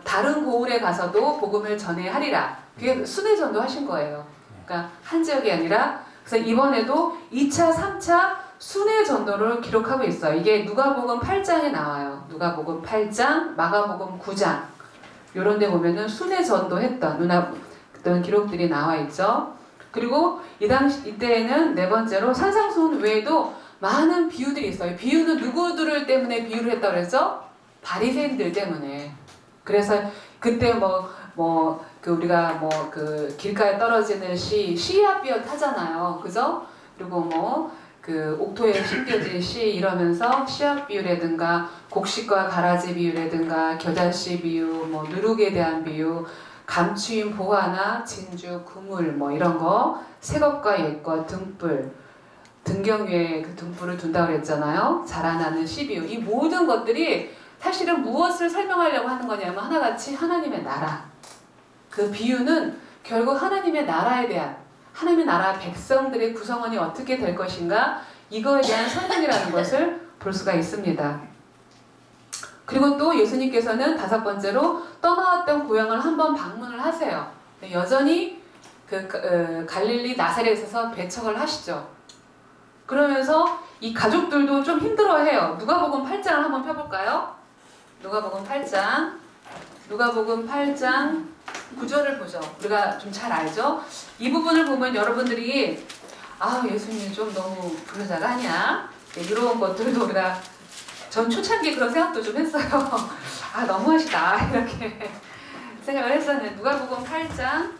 다른 고을에 가서도 복음을 전해하리라. 그게 순회 전도 하신 거예요. 그러니까 한 지역이 아니라. 그래서 이번에도 2차, 3차 순회 전도를 기록하고 있어요. 이게 누가복음 8장에 나와요. 누가복음 8장, 마가복음 9장 이런 데 보면은 순회 전도했던 어떤 기록들이 나와 있죠. 그리고 이때에는 네 번째로 산상수훈 외에도 많은 비유들이 있어요. 비유는 누구들 때문에 비유를 했다고 그랬죠? 바리새인들 때문에. 그래서 그때 우리가 그 길가에 떨어지는 씨앗비옷 하잖아요. 그죠? 그리고 그 옥토에 심겨진 씨 이러면서 씨앗 비유라든가 곡식과 가라지 비유라든가 겨자씨 비유, 누룩에 대한 비유, 감추인 보화나 진주, 그물 이런 거, 새것과 옛것, 등불, 등경 위에 그 등불을 둔다고 그랬잖아요. 자라나는 씨 비유. 이 모든 것들이 사실은 무엇을 설명하려고 하는 거냐면 하나같이 하나님의 나라. 그 비유는 결국 하나님의 나라에 대한, 하나님의 나라 백성들의 구성원이 어떻게 될 것인가, 이거에 대한 설명이라는 것을 볼 수가 있습니다. 그리고 또 예수님께서는 다섯 번째로 떠나왔던 고향을 한번 방문을 하세요. 여전히 갈릴리 나사렛에서 배척을 하시죠. 그러면서 이 가족들도 좀 힘들어해요. 누가복음 8장을 한번 펴볼까요? 누가복음 8장 9절을 보죠. 우리가 좀 잘 알죠? 이 부분을 보면 여러분들이 예수님 좀 너무 불효자가 아니야? 이런 것들도 우리가 전 초창기에 그런 생각도 좀 했어요. 너무하시다 이렇게 생각을 했었는데 누가복음 8장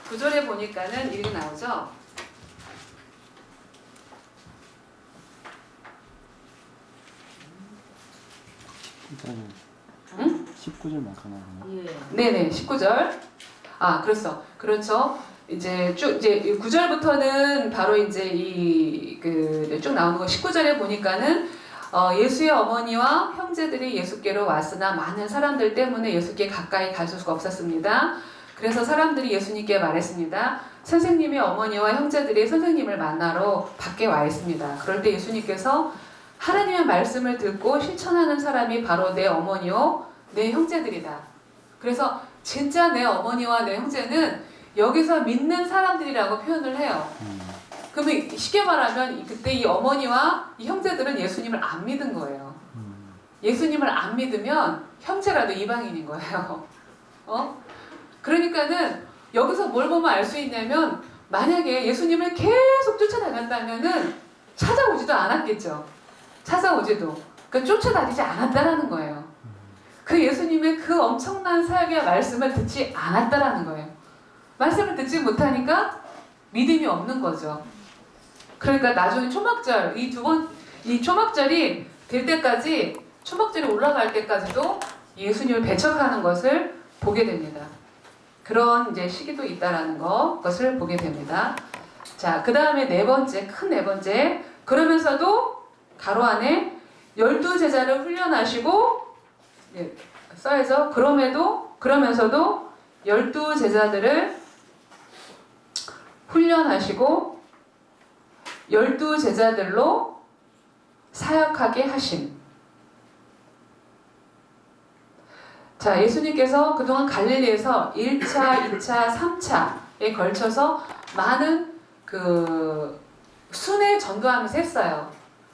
9절에 보니까는 이렇게 나오죠. 일단은 19절만 가나요? 네네, 19절. 그렇죠. 이제 9절부터는 바로 이제 쭉 나오는 거. 19절에 보니까는 예수의 어머니와 형제들이 예수께로 왔으나 많은 사람들 때문에 예수께 가까이 갈 수가 없었습니다. 그래서 사람들이 예수님께 말했습니다. 선생님의 어머니와 형제들이 선생님을 만나러 밖에 와 있습니다. 그럴 때 예수님께서 하나님의 말씀을 듣고 실천하는 사람이 바로 내 어머니요, 내 형제들이다. 그래서 진짜 내 어머니와 내 형제는 여기서 믿는 사람들이라고 표현을 해요. 그러면 쉽게 말하면 그때 이 어머니와 이 형제들은 예수님을 안 믿은 거예요. 예수님을 안 믿으면 형제라도 이방인인 거예요. 그러니까는 여기서 뭘 보면 알 수 있냐면 만약에 예수님을 계속 쫓아다녔다면은 찾아오지도 않았겠죠. 그러니까 쫓아다니지 않았다라는 거예요. 그 예수님의 그 엄청난 사역의 말씀을 듣지 않았다라는 거예요. 말씀을 듣지 못하니까 믿음이 없는 거죠. 그러니까 나중에 초막절, 이 초막절이 될 때까지, 초막절이 올라갈 때까지도 예수님을 배척하는 것을 보게 됩니다. 그런 이제 시기도 있다라는 것을 보게 됩니다. 자, 그 다음에 큰 네 번째. 그러면서도 가로 안에 12제자를 훈련하시고, 써야죠. 그러면서도 12제자들을 훈련하시고 12제자들로 사역하게 하심. 자, 예수님께서 그동안 갈릴리에서 1차, 2차, 3차에 걸쳐서 많은 순회 전도하면서 했어요.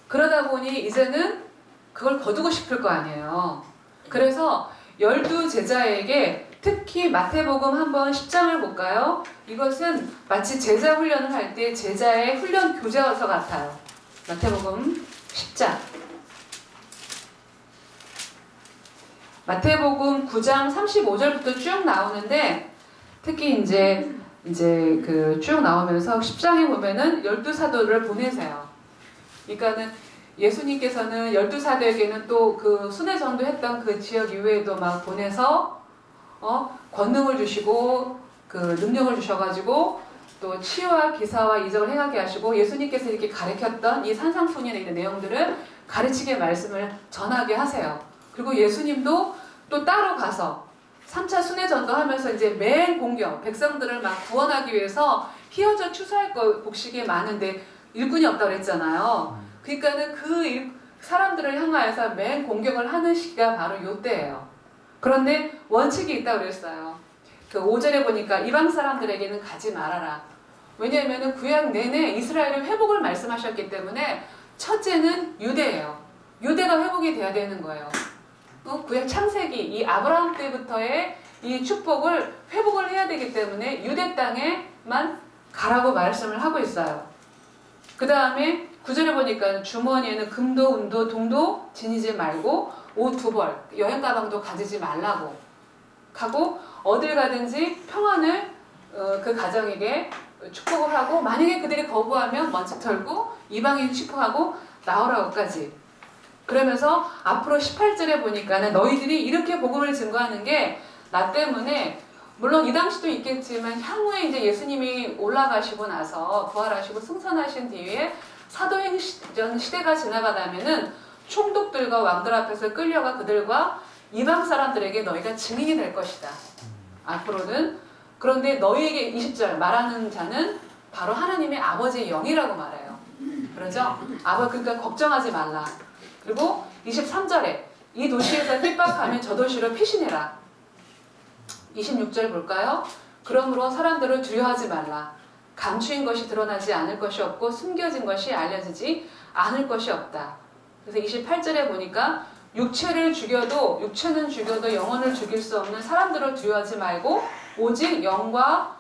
그러다 보니 이제는 그걸 거두고 싶을 거 아니에요. 그래서 12제자에게 특히 마태복음 한번 10장을 볼까요? 이것은 마치 제자 훈련을 할 때 제자의 훈련 교재와서 같아요. 마태복음 10장. 마태복음 9장 35절부터 쭉 나오는데 특히 이제 그 쭉 나오면서 10장에 보면은 12사도를 보내세요. 그러니까는 예수님께서는 12사도에게는 또 그 순회전도 했던 그 지역 이외에도 막 보내서 권능을 주시고 그 능력을 주셔가지고 또 치유와 기사와 이적을 행하게 하시고 예수님께서 이렇게 가르쳤던 이 산상순위에 있는 내용들을 가르치게 말씀을 전하게 하세요. 그리고 예수님도 또 따로 가서 3차 순회전도 하면서 이제 맨 공격, 백성들을 막 구원하기 위해서 희어져 추수할 곡식이 많은데 일꾼이 없다고 그랬잖아요. 그러니까는 그 사람들을 향하여서 맨 공격을 하는 시기가 바로 이때예요. 그런데 원칙이 있다고 그랬어요. 그 5절에 보니까 이방 사람들에게는 가지 말아라. 왜냐하면 구약 내내 이스라엘의 회복을 말씀하셨기 때문에 첫째는 유대예요. 유대가 회복이 돼야 되는 거예요. 구약 창세기 이 아브라함 때부터의 이 축복을 회복을 해야 되기 때문에 유대 땅에만 가라고 말씀을 하고 있어요. 그 다음에 9절에 보니까 주머니에는 금도 은도 동도 지니지 말고 옷 2벌 여행 가방도 가지지 말라고 하고 어딜 가든지 평안을 그 가정에게 축복을 하고 만약에 그들이 거부하면 먼지 털고 이방인 축복하고 나오라고까지 그러면서 앞으로 18절에 보니까는 너희들이 이렇게 복음을 증거하는 게 나 때문에 물론 이 당시도 있겠지만 향후에 이제 예수님이 올라가시고 나서 부활하시고 승천하신 뒤에 사도행전 시대가 지나가다면은 총독들과 왕들 앞에서 끌려가 그들과 이방 사람들에게 너희가 증인이 될 것이다. 앞으로는 그런데 너희에게 20절 말하는 자는 바로 하나님의 아버지의 영이라고 말해요. 그러죠? 그러니까 걱정하지 말라. 그리고 23절에 이 도시에서 핍박하면 저 도시로 피신해라. 26절 볼까요? 그러므로 사람들을 두려워하지 말라. 감추인 것이 드러나지 않을 것이 없고 숨겨진 것이 알려지지 않을 것이 없다. 그래서 28절에 보니까 육체는 죽여도 영혼을 죽일 수 없는 사람들을 두려워하지 말고 오직 영혼과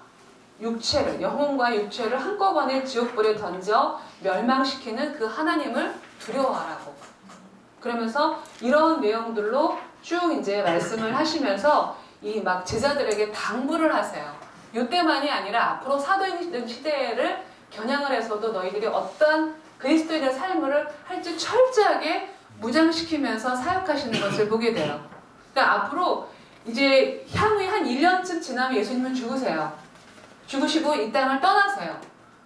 육체를 한꺼번에 지옥불에 던져 멸망시키는 그 하나님을 두려워하라고. 그러면서 이런 내용들로 쭉 이제 말씀을 하시면서 이 막 제자들에게 당부를 하세요. 이때만이 아니라 앞으로 사도행전 시대를 겨냥을 해서도 너희들이 어떤 그리스도인의 삶을 할지 철저하게 무장시키면서 사역하시는 것을 보게 돼요. 그러니까 앞으로 이제 향후에 한 1년쯤 지나면 예수님은 죽으세요. 죽으시고 이 땅을 떠나세요.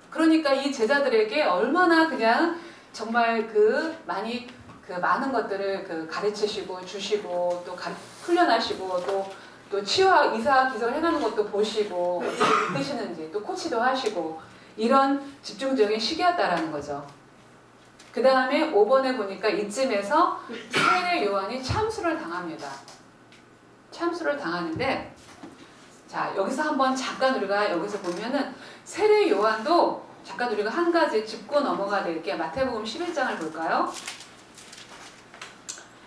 그러니까 이 제자들에게 얼마나 그냥 정말 많은 것들을 가르치시고 주시고 또 훈련하시고 또 치유와 이사 기적을 해가는 것도 보시고 어떻게 믿으시는지 또 코치도 하시고 이런 집중적인 시기였다라는 거죠. 그 다음에 5번에 보니까 이쯤에서 세례 요한이 참수를 당합니다. 참수를 당하는데 자 여기서 한번 잠깐 우리가 여기서 보면은 세례 요한도 잠깐 우리가 한 가지 짚고 넘어가 될게요. 마태복음 11장을 볼까요?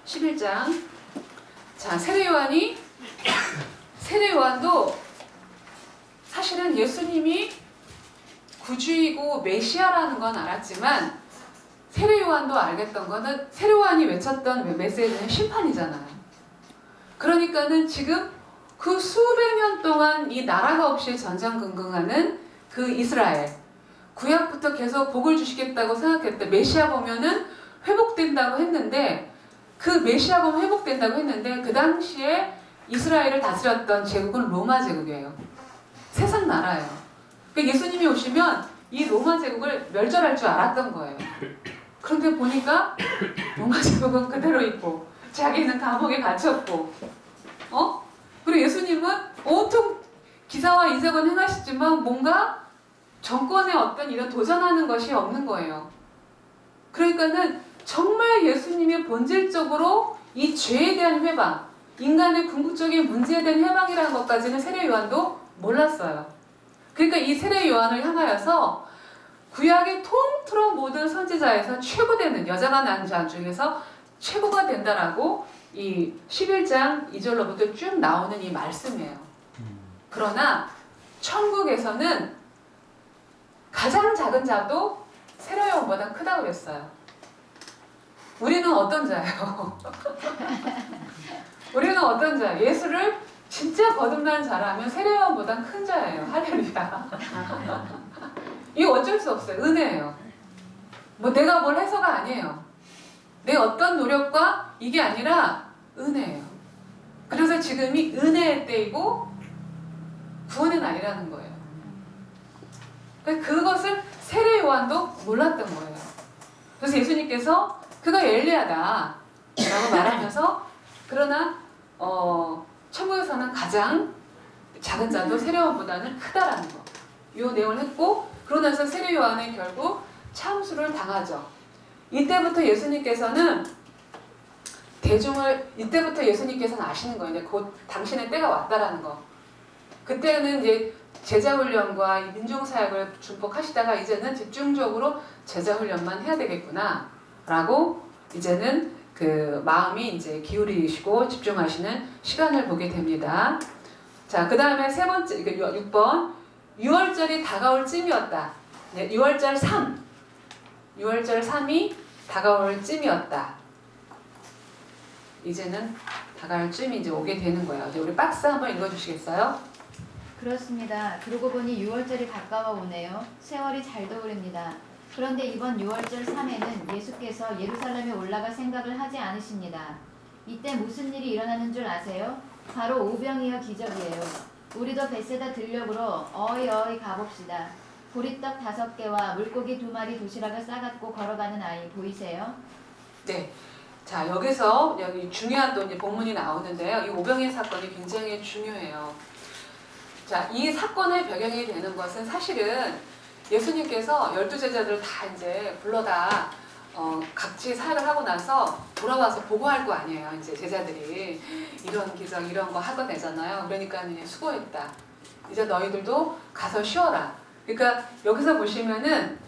11장 자 세례 요한도 사실은 예수님이 구주이고 메시아라는 건 알았지만 세례 요한도 알겠던 거는 세례 요한이 외쳤던 메시지는 심판이잖아요. 그러니까는 지금 그 수백 년 동안 이 나라가 없이 전전긍긍하는 그 이스라엘 구약부터 계속 복을 주시겠다고 생각했던 메시아 보면은 회복된다고 했는데 그 메시아 보면 회복된다고 했는데 그 당시에 이스라엘을 다스렸던 제국은 로마 제국이에요. 세상 나라예요. 그러니까 예수님이 오시면 이 로마 제국을 멸절할 줄 알았던 거예요. 그런데 보니까 로마 제국은 그대로 있고 자기는 감옥에 갇혔고 그리고 예수님은 온통 기사와 이적은 행하시지만 뭔가 정권의 어떤 이런 도전하는 것이 없는 거예요. 그러니까는 정말 예수님이 본질적으로 이 죄에 대한 회방, 인간의 궁극적인 문제에 대한 해방이라는 것까지는 세례 요한도 몰랐어요. 그러니까 이 세례 요한을 향하여서 구약의 통틀어 모든 선지자에서 최고되는 여자가 낳은 자 중에서 최고가 된다라고 이 11장 2절로부터 쭉 나오는 이 말씀이에요. 그러나 천국에서는 가장 작은 자도 세례 요한보다 크다고 그랬어요. 우리는 어떤 자예요? 우리는 어떤 자? 예수를 진짜 거듭난 자라면 세례요한보단 큰 자예요. 할렐루야. 이거 어쩔 수 없어요. 은혜예요. 뭐 내가 뭘 해서가 아니에요. 내 어떤 노력과 이게 아니라 은혜예요. 그래서 지금이 은혜의 때이고 구원의 날이라는 거예요. 그것을 세례 요한도 몰랐던 거예요. 그래서 예수님께서 그가 엘리야다 라고 말하면서 그러나 천국에서는 가장 작은 자도 세례 요한보다는 크다라는 거. 이 내용을 했고 그러고 나서 세례 요한은 결국 참수를 당하죠. 이때부터 예수님께서는 아시는 거예요. 이제 곧 당신의 때가 왔다라는 거. 그때는 이제 제자 훈련과 민중 사역을 중복하시다가 이제는 집중적으로 제자 훈련만 해야 되겠구나라고 이제는 그 마음이 이제 기울이시고 집중하시는 시간을 보게 됩니다. 자, 그 다음에 세 번째 6번 6월절이 다가올 쯤이었다. 네, 6월절 3이 다가올 쯤이었다. 이제는 다가올 쯤이 이제 오게 되는 거예요. 이제 우리 박스 한번 읽어주시겠어요? 그렇습니다. 그러고 보니 6월절이 가까워 오네요. 세월이 잘 떠오릅니다. 그런데 이번 6월절 3에는 예수께서 예루살렘에 올라갈 생각을 하지 않으십니다. 이때 무슨 일이 일어나는 줄 아세요? 바로 오병이어 기적이에요. 우리도 벳세다 들녘으로 어이 가봅시다. 보리떡 5개와 물고기 2마리 도시락을 싸갖고 걸어가는 아이 보이세요? 네. 자, 여기서 여기 중요한 또 이제 본문이 나오는데요. 이 오병이어 사건이 굉장히 중요해요. 자, 이 사건의 배경이 되는 것은 사실은 예수님께서 12제자들을 다 이제 불러다 각지 사역을 하고 나서 돌아와서 보고할 거 아니에요. 이제 제자들이 이런 기적 이런 거 하고 되잖아요. 그러니까 이제 수고했다. 이제 너희들도 가서 쉬어라. 그러니까 여기서 보시면은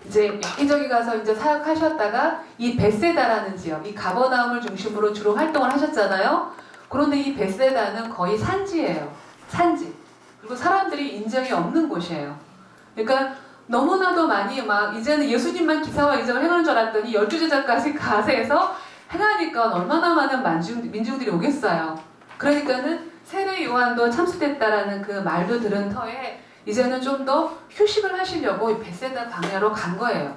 이제 여기저기 가서 이제 사역하셨다가 이 벳세다라는 지역, 이 가버나움을 중심으로 주로 활동을 하셨잖아요. 그런데 이 벳세다는 거의 산지예요. 산지. 그리고 사람들이 인정이 없는 곳이에요. 그러니까 너무나도 많이 막 이제는 예수님만 기사와 이적을 행하는 줄 알았더니 12제자까지 가세해서 행하니까 얼마나 많은 민중들이 오겠어요. 그러니까는 세례 요한도 참수됐다라는 그 말도 들은 터에 이제는 좀 더 휴식을 하시려고 벳세다 광야로 간 거예요.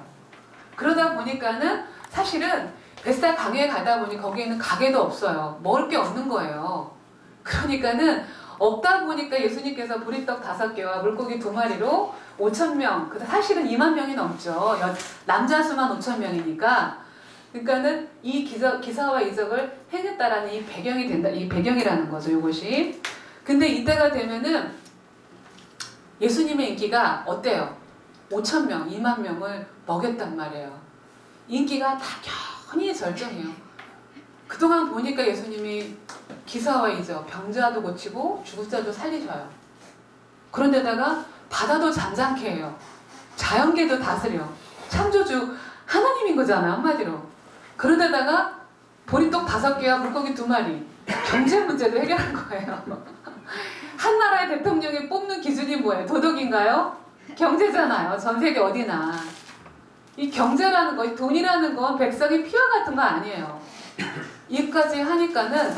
그러다 보니까는 사실은 벳세다 광야에 가다 보니 거기에는 가게도 없어요. 먹을 게 없는 거예요. 그러니까는 없다 보니까 예수님께서 보리떡 5개와 물고기 2마리로 5,000명, 사실은 2만 명이 넘죠. 남자 수만 5,000명이니까. 그러니까는 이 기사와 이적을 행했다라는 이 배경이 된다, 이 배경이라는 거죠, 이것이. 근데 이때가 되면은 예수님의 인기가 어때요? 5,000명, 2만 명을 먹였단 말이에요. 인기가 당연히 절정이에요. 그동안 보니까 예수님이 기사와 이적, 병자도 고치고 죽은 자도 살리셔요. 그런데다가 바다도 잠잠케 해요. 자연계도 다스려. 창조주 하나님인 거잖아요, 한마디로. 그런데다가 보리떡 5개와 물고기 2마리. 경제 문제도 해결한 거예요. 한 나라의 대통령이 뽑는 기준이 뭐예요? 도덕인가요? 경제잖아요. 전 세계 어디나. 이 경제라는 거, 이 돈이라는 건 백성의 피와 같은 거 아니에요. 이까지 하니까는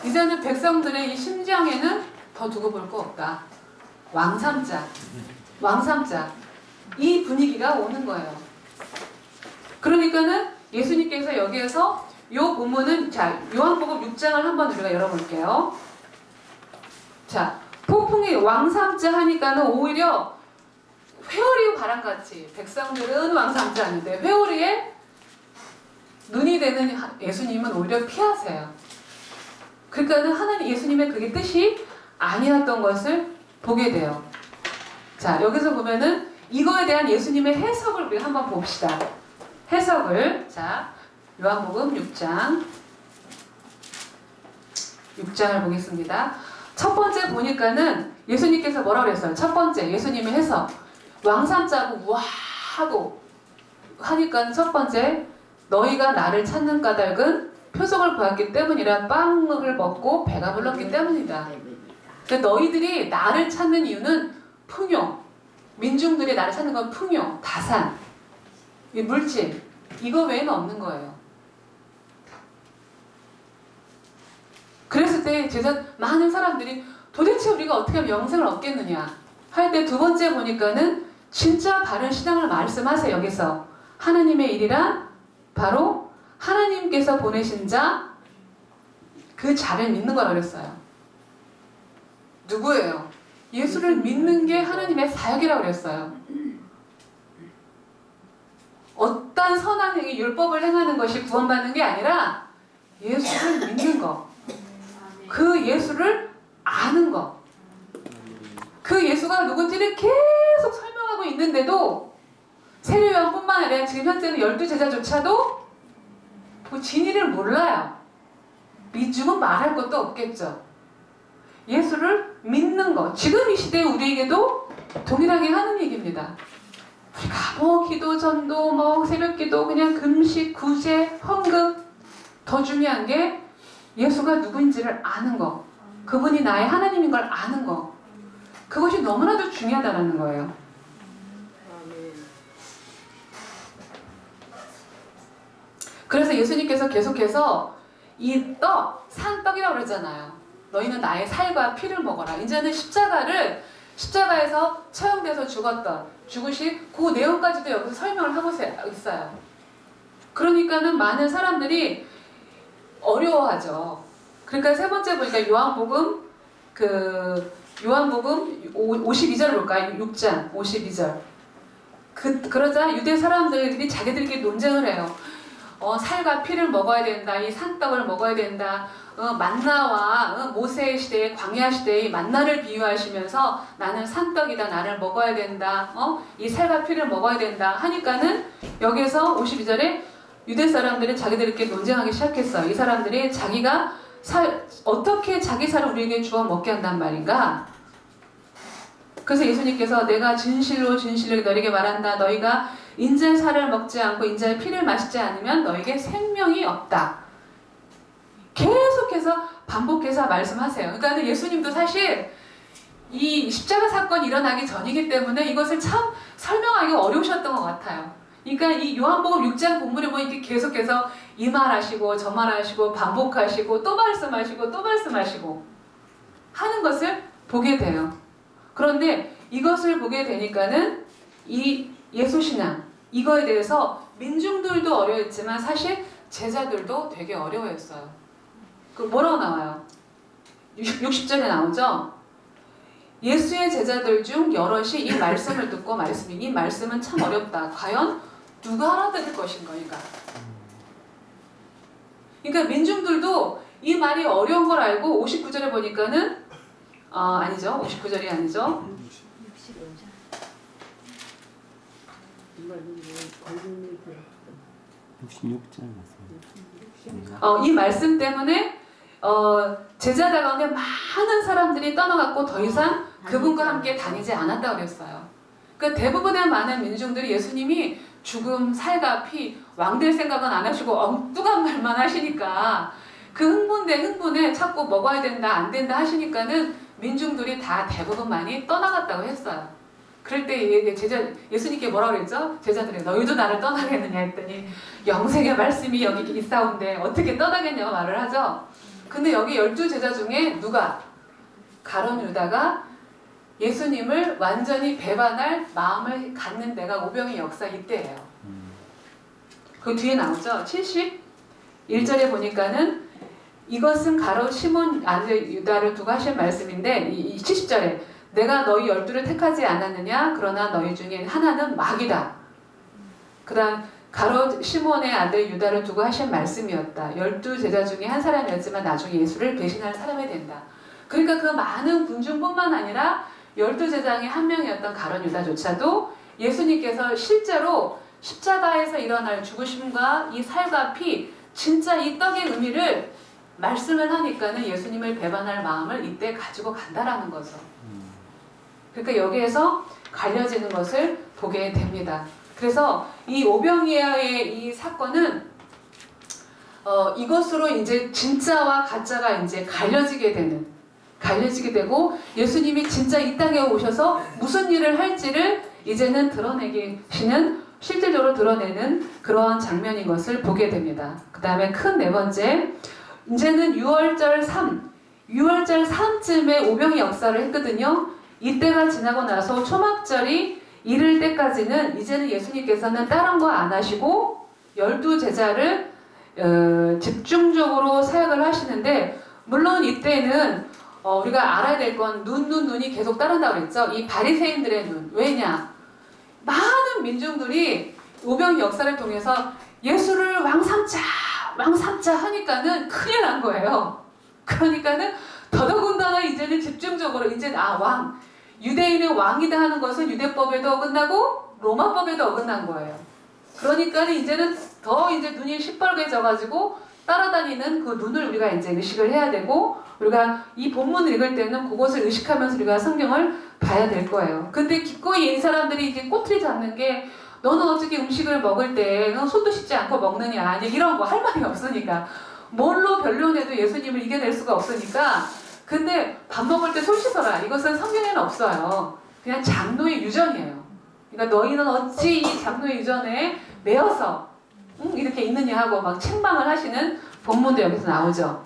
이제는 백성들의 이 심장에는 더 두고 볼 거 없다. 왕삼자. 이 분위기가 오는 거예요. 그러니까는 예수님께서 여기에서 이 본문은 자, 요한복음 6장을 한번 우리가 열어볼게요. 자, 폭풍이 왕삼자 하니까는 오히려 회오리 바람같이 백성들은 왕삼자 하는데 회오리에 눈이 되는 예수님은 오히려 피하세요. 그러니까는 하나님 예수님의 그게 뜻이 아니었던 것을 보게 돼요. 자, 여기서 보면은 이거에 대한 예수님의 해석을 우리 한번 봅시다. 해석을 자, 요한복음 6장을 보겠습니다. 첫 번째 보니까는 예수님께서 뭐라고 그랬어요? 첫 번째 예수님의 해석. 왕삼자고 우와 하고 하니까 첫 번째 너희가 나를 찾는 까닭은 표적을 보았기 때문이라 빵을 먹고 배가 불렀기 때문이다. 그러니까 너희들이 나를 찾는 이유는 풍요. 민중들이 나를 찾는 건 풍요, 다산, 이 물질. 이거 외에는 없는 거예요. 그랬을 때 제자 많은 사람들이 도대체 우리가 어떻게 하면 영생을 얻겠느냐 할 때 두 번째 보니까는 진짜 바른 신앙을 말씀하세요. 여기서 하나님의 일이란 바로 하나님께서 보내신 자 그 자를 믿는 거라고 그랬어요. 누구예요? 예수를 믿는 게 하나님의 사역이라고 그랬어요. 어떤 선한 행위, 율법을 행하는 것이 구원받는 게 아니라 예수를 믿는 거. 그 예수를 아는 거. 그 예수가 누군지를 계속 설명하고 있는데도 세례요한뿐만 아니라 지금 현재는 12제자조차도 그 진리를 몰라요. 믿음은 말할 것도 없겠죠. 예수를 믿는 것. 지금 이 시대에 우리에게도 동일하게 하는 얘기입니다. 우리가 뭐 기도, 전도, 뭐 새벽기도, 그냥 금식, 구제, 헌금. 더 중요한 게 예수가 누구인지를 아는 거. 그분이 나의 하나님인 걸 아는 거. 그것이 너무나도 중요하다는 거예요. 그래서 예수님께서 계속해서 이 떡, 산떡이라고 그러잖아요. 너희는 나의 살과 피를 먹어라. 이제는 십자가에서 처형돼서 죽으신 그 내용까지도 여기서 설명을 하고 있어요. 그러니까는 많은 사람들이 어려워하죠. 그러니까 세 번째 보니까 요한복음 52절 볼까요? 6장 52절. 그러자 유대 사람들이 자기들끼리 논쟁을 해요. 살과 피를 먹어야 된다. 이 산떡을 먹어야 된다. 만나와 모세 시대의 광야 시대의 만나를 비유하시면서 나는 산떡이다. 나를 먹어야 된다. 이 살과 피를 먹어야 된다. 하니까는 여기서 52절에 유대 사람들이 자기들끼리 논쟁하기 시작했어요. 이 사람들이 자기가 어떻게 자기 살을 우리에게 주워 먹게 한단 말인가? 그래서 예수님께서 내가 진실로 진실로 너에게 말한다. 너희가 인자의 살을 먹지 않고 인자의 피를 마시지 않으면 너에게 생명이 없다. 계속해서 반복해서 말씀하세요. 그러니까 예수님도 사실 이 십자가 사건이 일어나기 전이기 때문에 이것을 참 설명하기 어려우셨던 것 같아요. 그러니까 이 요한복음 6장 본문에 보면 이렇게 계속해서 이 말 하시고 저 말 하시고 반복하시고 또 말씀하시고 또 말씀하시고 하는 것을 보게 돼요. 그런데 이것을 보게 되니까는 이 예수신앙 이거에 대해서 민중들도 어려웠지만 사실 제자들도 되게 어려워했어요. 그 뭐라고 나와요? 60절에 나오죠? 예수의 제자들 중 여럿이 이 말씀을 듣고 이 말씀은 참 어렵다. 과연 누가 알아들을 것인가? 그러니까 민중들도 이 말이 어려운 걸 알고 59절에 보니까는 아니죠. 59절이 아니죠. 66절 맞습니다. 이 말씀 때문에 제자들 가운데 많은 사람들이 떠나갔고 더 이상 그분과 함께 다니지 않았다고 그랬어요. 그러니까 대부분의 많은 민중들이 예수님이 죽음, 살과 피, 왕될 생각은 안 하시고 엉뚱한 말만 하시니까 그 흥분에 자꾸 먹어야 된다, 안 된다 하시니까는 민중들이 다 대부분 많이 떠나갔다고 했어요. 그럴 때 예수님께 뭐라고 그랬죠? 제자들이 너희도 나를 떠나겠느냐 했더니 영생의 말씀이 여기 있사온데 어떻게 떠나겠냐고 말을 하죠. 근데 여기 12제자 중에 누가? 가룟 유다가 예수님을 완전히 배반할 마음을 갖는 데가 오병의 역사 이때예요. 그 뒤에 나오죠. 71절에 보니까는 이것은 가룟 시몬 아들 유다를 두고 하신 말씀인데 이 70절에 내가 너희 12를 택하지 않았느냐? 그러나 너희 중에 하나는 마귀다. 그 다음 가룟 시몬의 아들 유다를 두고 하신 말씀이었다. 12제자 중에 한 사람이었지만 나중에 예수를 배신할 사람이 된다. 그러니까 그 많은 군중뿐만 아니라 12제자 중에 한 명이었던 가룟 유다조차도 예수님께서 실제로 십자가에서 일어날 죽으심과 이 살과 피, 진짜 이 떡의 의미를 말씀을 하니까는 예수님을 배반할 마음을 이때 가지고 간다라는 거죠. 그러니까 여기에서 갈려지는 것을 보게 됩니다. 그래서 이 오병이어의 이 사건은 이것으로 이제 진짜와 가짜가 이제 갈려지게 되고 예수님이 진짜 이 땅에 오셔서 무슨 일을 할지를 이제는 실질적으로 드러내는 그러한 장면인 것을 보게 됩니다. 그 다음에 큰 네 번째 이제는 6월절 3쯤에 오병이 역사를 했거든요. 이때가 지나고 나서 초막절이 이를 때까지는 이제는 예수님께서는 다른 거 안 하시고 12제자를 집중적으로 사역을 하시는데, 물론 이때는 우리가 알아야 될 건 눈이 계속 따른다고 그랬죠. 이 바리새인들의 눈. 왜냐? 많은 민중들이 오병이 역사를 통해서 예수를 왕 삼자 하니까는 큰일 난 거예요. 그러니까는 더더군다나 이제는 집중적으로 이제 왕, 유대인의 왕이다 하는 것은 유대법에도 어긋나고 로마법에도 어긋난 거예요. 그러니까 이제는 더 이제 눈이 시뻘개져가지고 따라다니는 그 눈을 우리가 이제 의식을 해야 되고, 우리가 이 본문을 읽을 때는 그것을 의식하면서 우리가 성경을 봐야 될 거예요. 근데 기꺼이 이 사람들이 이제 꼬투리 잡는 게, 너는 어떻게 음식을 먹을 때 손도 씻지 않고 먹느냐, 아니 이런 거 할 말이 없으니까, 뭘로 변론해도 예수님을 이겨낼 수가 없으니까. 근데 밥 먹을 때 손 씻어라, 이것은 성경에는 없어요. 그냥 장로의 유전이에요. 그러니까 너희는 어찌 이 장로의 유전에 매여서 이렇게 있느냐 하고 막 책망을 하시는 본문도 여기서 나오죠.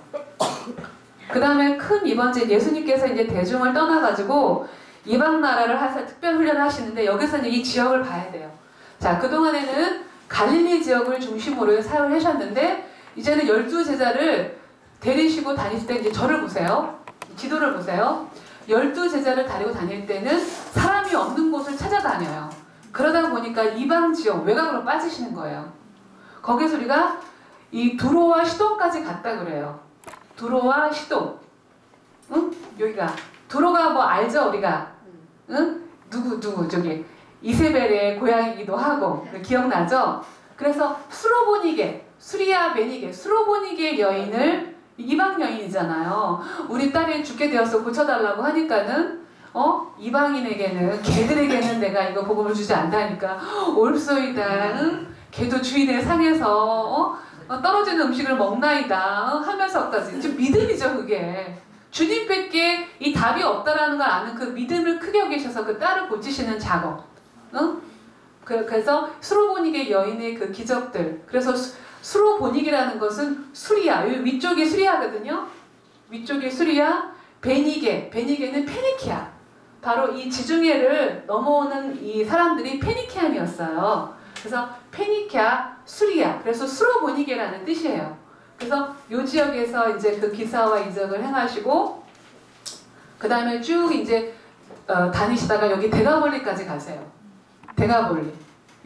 그 다음에 큰 이번째 예수님께서 이제 대중을 떠나가지고 이방 나라를 특별 훈련을 하시는데, 여기서는 이 지역을 봐야 돼요. 자, 그동안에는 갈릴리 지역을 중심으로 사역을 하셨는데, 이제는 12제자를 데리시고 다니실 때 이제 저를 보세요. 지도를 보세요. 12제자를 데리고 다닐 때는 사람이 없는 곳을 찾아다녀요. 그러다 보니까 이방 지역, 외곽으로 빠지시는 거예요. 거기서 우리가 이 두로와 시돈까지 갔다 그래요. 두로와 시돈. 응? 여기가. 두로가 뭐 알죠, 우리가? 응? 누구, 저기. 이세벨의 고향이기도 하고. 기억나죠? 그래서 수로보니게, 수리아 베니게, 수로보니게 여인을, 이방 여인이잖아요. 우리 딸이 죽게 되어서 고쳐달라고 하니까는, 이방인에게는, 걔들에게는 내가 이거 복음을 주지 않다니까. 옳소이다. 응? 걔도 주인의 상에서 떨어지는 음식을 먹나이다 하면서까지. 좀 믿음이죠, 그게. 주님께 이 답이 없다라는 걸 아는 그 믿음을 크게 여기셔서 그 딸을 고치시는 작업. 응? 그래서 수로보닉의 여인의 그 기적들. 그래서 수로보닉이라는 것은 수리아, 여기 위쪽이 수리아거든요. 위쪽이 수리아, 베니게는 페니키아. 바로 이 지중해를 넘어오는 이 사람들이 페니키안이었어요. 그래서 페니키아, 수리아, 그래서 수로보니게라는 뜻이에요. 그래서 이 지역에서 이제 그 기사와 이적을 행하시고, 그 다음에 쭉 이제 다니시다가 여기 데가볼리까지 가세요. 데가볼리.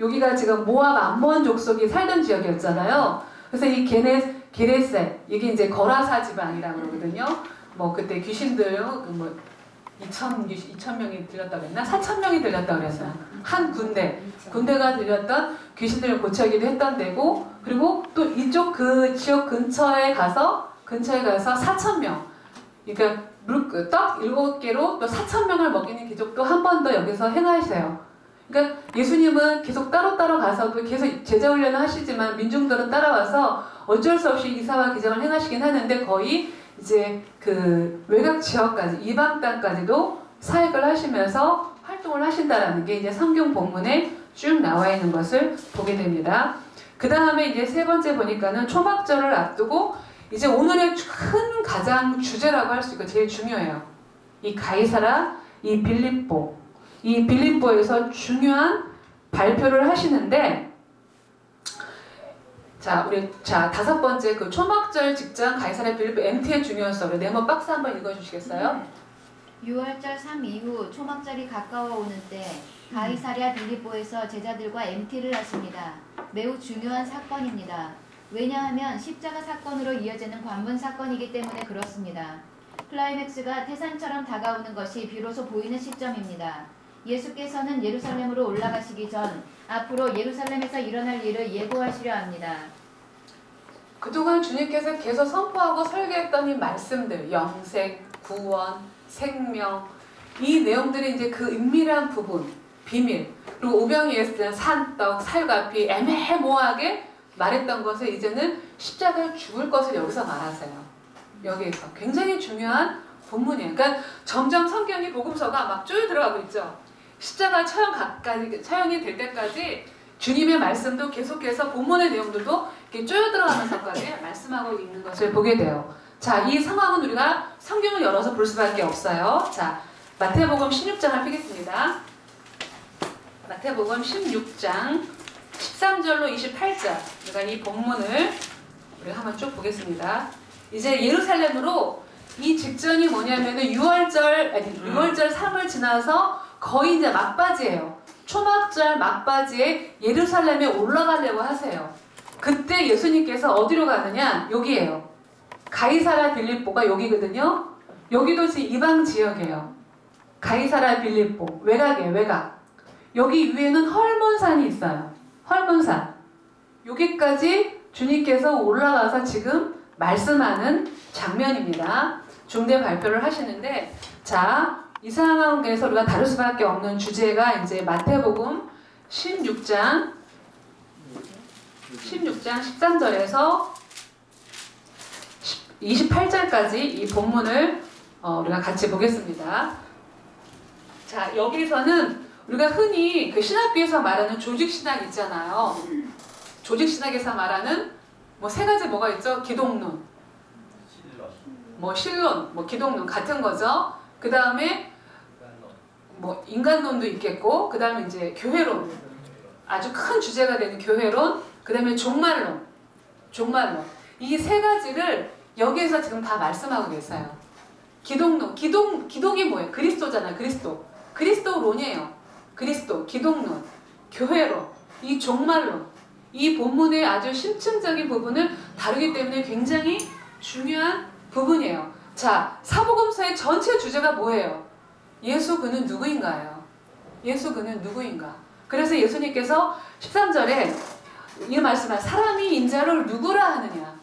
여기가 지금 모압 암몬 족속이 살던 지역이었잖아요. 그래서 이 게레세, 이게 이제 거라사 지방이라고 그러거든요. 뭐 그때 귀신들 뭐 2,000명이 들렸다고 했나? 4,000명이 들렸다고 그랬나? 한 군대가 들렸던 귀신들을 고쳐기도 했던 데고, 그리고 또 이쪽 그 지역 근처에 가서 4,000명, 그러니까 떡 7개로 또 4,000명을 먹이는 기적도 한 번 더 여기서 행하세요. 그러니까 예수님은 계속 따로 가서도 계속 제자 훈련을 하시지만 민중들은 따라와서 어쩔 수 없이 이사와 기적을 행하시긴 하는데, 거의 이제 그 외곽 지역까지, 이방 땅까지도 사역을 하시면서 활동을 하신다라는 게 이제 성경 본문에 쭉 나와 있는 것을 보게 됩니다. 그 다음에 이제 세 번째 보니까는 초막절을 앞두고 이제 오늘의 큰 가장 주제라고 할 수 있고 제일 중요해요. 이 가이사라, 이 빌립보에서 중요한 발표를 하시는데, 자, 다섯 번째 그 초막절 직전 가이사랴 빌립보 MT의 중요성, 우리 네모 박스 한번 읽어주시겠어요? 6월절 3 이후 초막절이 가까워 오는 때 가이사랴 빌립보에서 제자들과 MT를 하십니다. 매우 중요한 사건입니다. 왜냐하면 십자가 사건으로 이어지는 관문 사건이기 때문에 그렇습니다. 클라이맥스가 태산처럼 다가오는 것이 비로소 보이는 시점입니다. 예수께서는 예루살렘으로 올라가시기 전 앞으로 예루살렘에서 일어날 일을 예고하시려 합니다. 그동안 주님께서 계속 선포하고 설계했던 이 말씀들, 영생, 구원, 생명, 이 내용들이 이제 그 은밀한 부분, 비밀, 그리고 오병이어의 산떡, 살과피 애매모호하게 말했던 것을 이제는 십자가에 죽을 것을 여기서 말하세요. 여기에서 굉장히 중요한 본문이에요. 그러니까 점점 성경이 복음서가 막 쪼여 들어가고 있죠. 십자가 처형이 될 때까지 주님의 말씀도 계속해서 본문의 내용들도 이렇게 쪼여 들어가면서까지 말씀하고 있는 것을 보게 돼요. 자, 이 상황은 우리가 성경을 열어서 볼 수밖에 없어요. 자, 마태복음 16장을 펴겠습니다. 마태복음 16장 13절로 28절. 우리가 이 본문을 우리가 한번 쭉 보겠습니다. 이제 예루살렘으로 이 직전이 뭐냐면은 6월절 3을 지나서 거의 이제 막바지예요. 초막절 막바지에 예루살렘에 올라가려고 하세요. 그때 예수님께서 어디로 가느냐? 여기에요. 가이사라 빌립보가 여기거든요. 여기도 지금 이방 지역이에요. 가이사라 빌립보 외곽이에요. 외곽. 여기 위에는 헐몬산이 있어요. 헐몬산. 여기까지 주님께서 올라가서 지금 말씀하는 장면입니다. 중대 발표를 하시는데, 자, 이 상황에서 우리가 다룰 수밖에 없는 주제가 이제 마태복음 16장 13절에서 28절까지 이 본문을 우리가 같이 보겠습니다. 자, 여기서는 우리가 흔히 그 신학교에서 말하는 조직신학 있잖아요. 조직신학에서 말하는 뭐 세 가지 뭐가 있죠? 기독론, 뭐 신론, 뭐 기독론 같은 거죠. 그 다음에 뭐 인간론도 있겠고, 그 다음에 이제 교회론, 아주 큰 주제가 되는 교회론, 그 다음에 종말론. 이 세 가지를 여기에서 지금 다 말씀하고 계세요. 기독론, 기독이 뭐예요? 그리스도잖아요. 그리스도론이에요. 그리스도, 기독론, 교회론, 이 종말론. 이 본문의 아주 심층적인 부분을 다루기 때문에 굉장히 중요한 부분이에요. 자, 사복음서의 전체 주제가 뭐예요? 예수 그는 누구인가요? 예수 그는 누구인가? 그래서 예수님께서 13절에 이 말씀을 사람이 인자를 누구라 하느냐?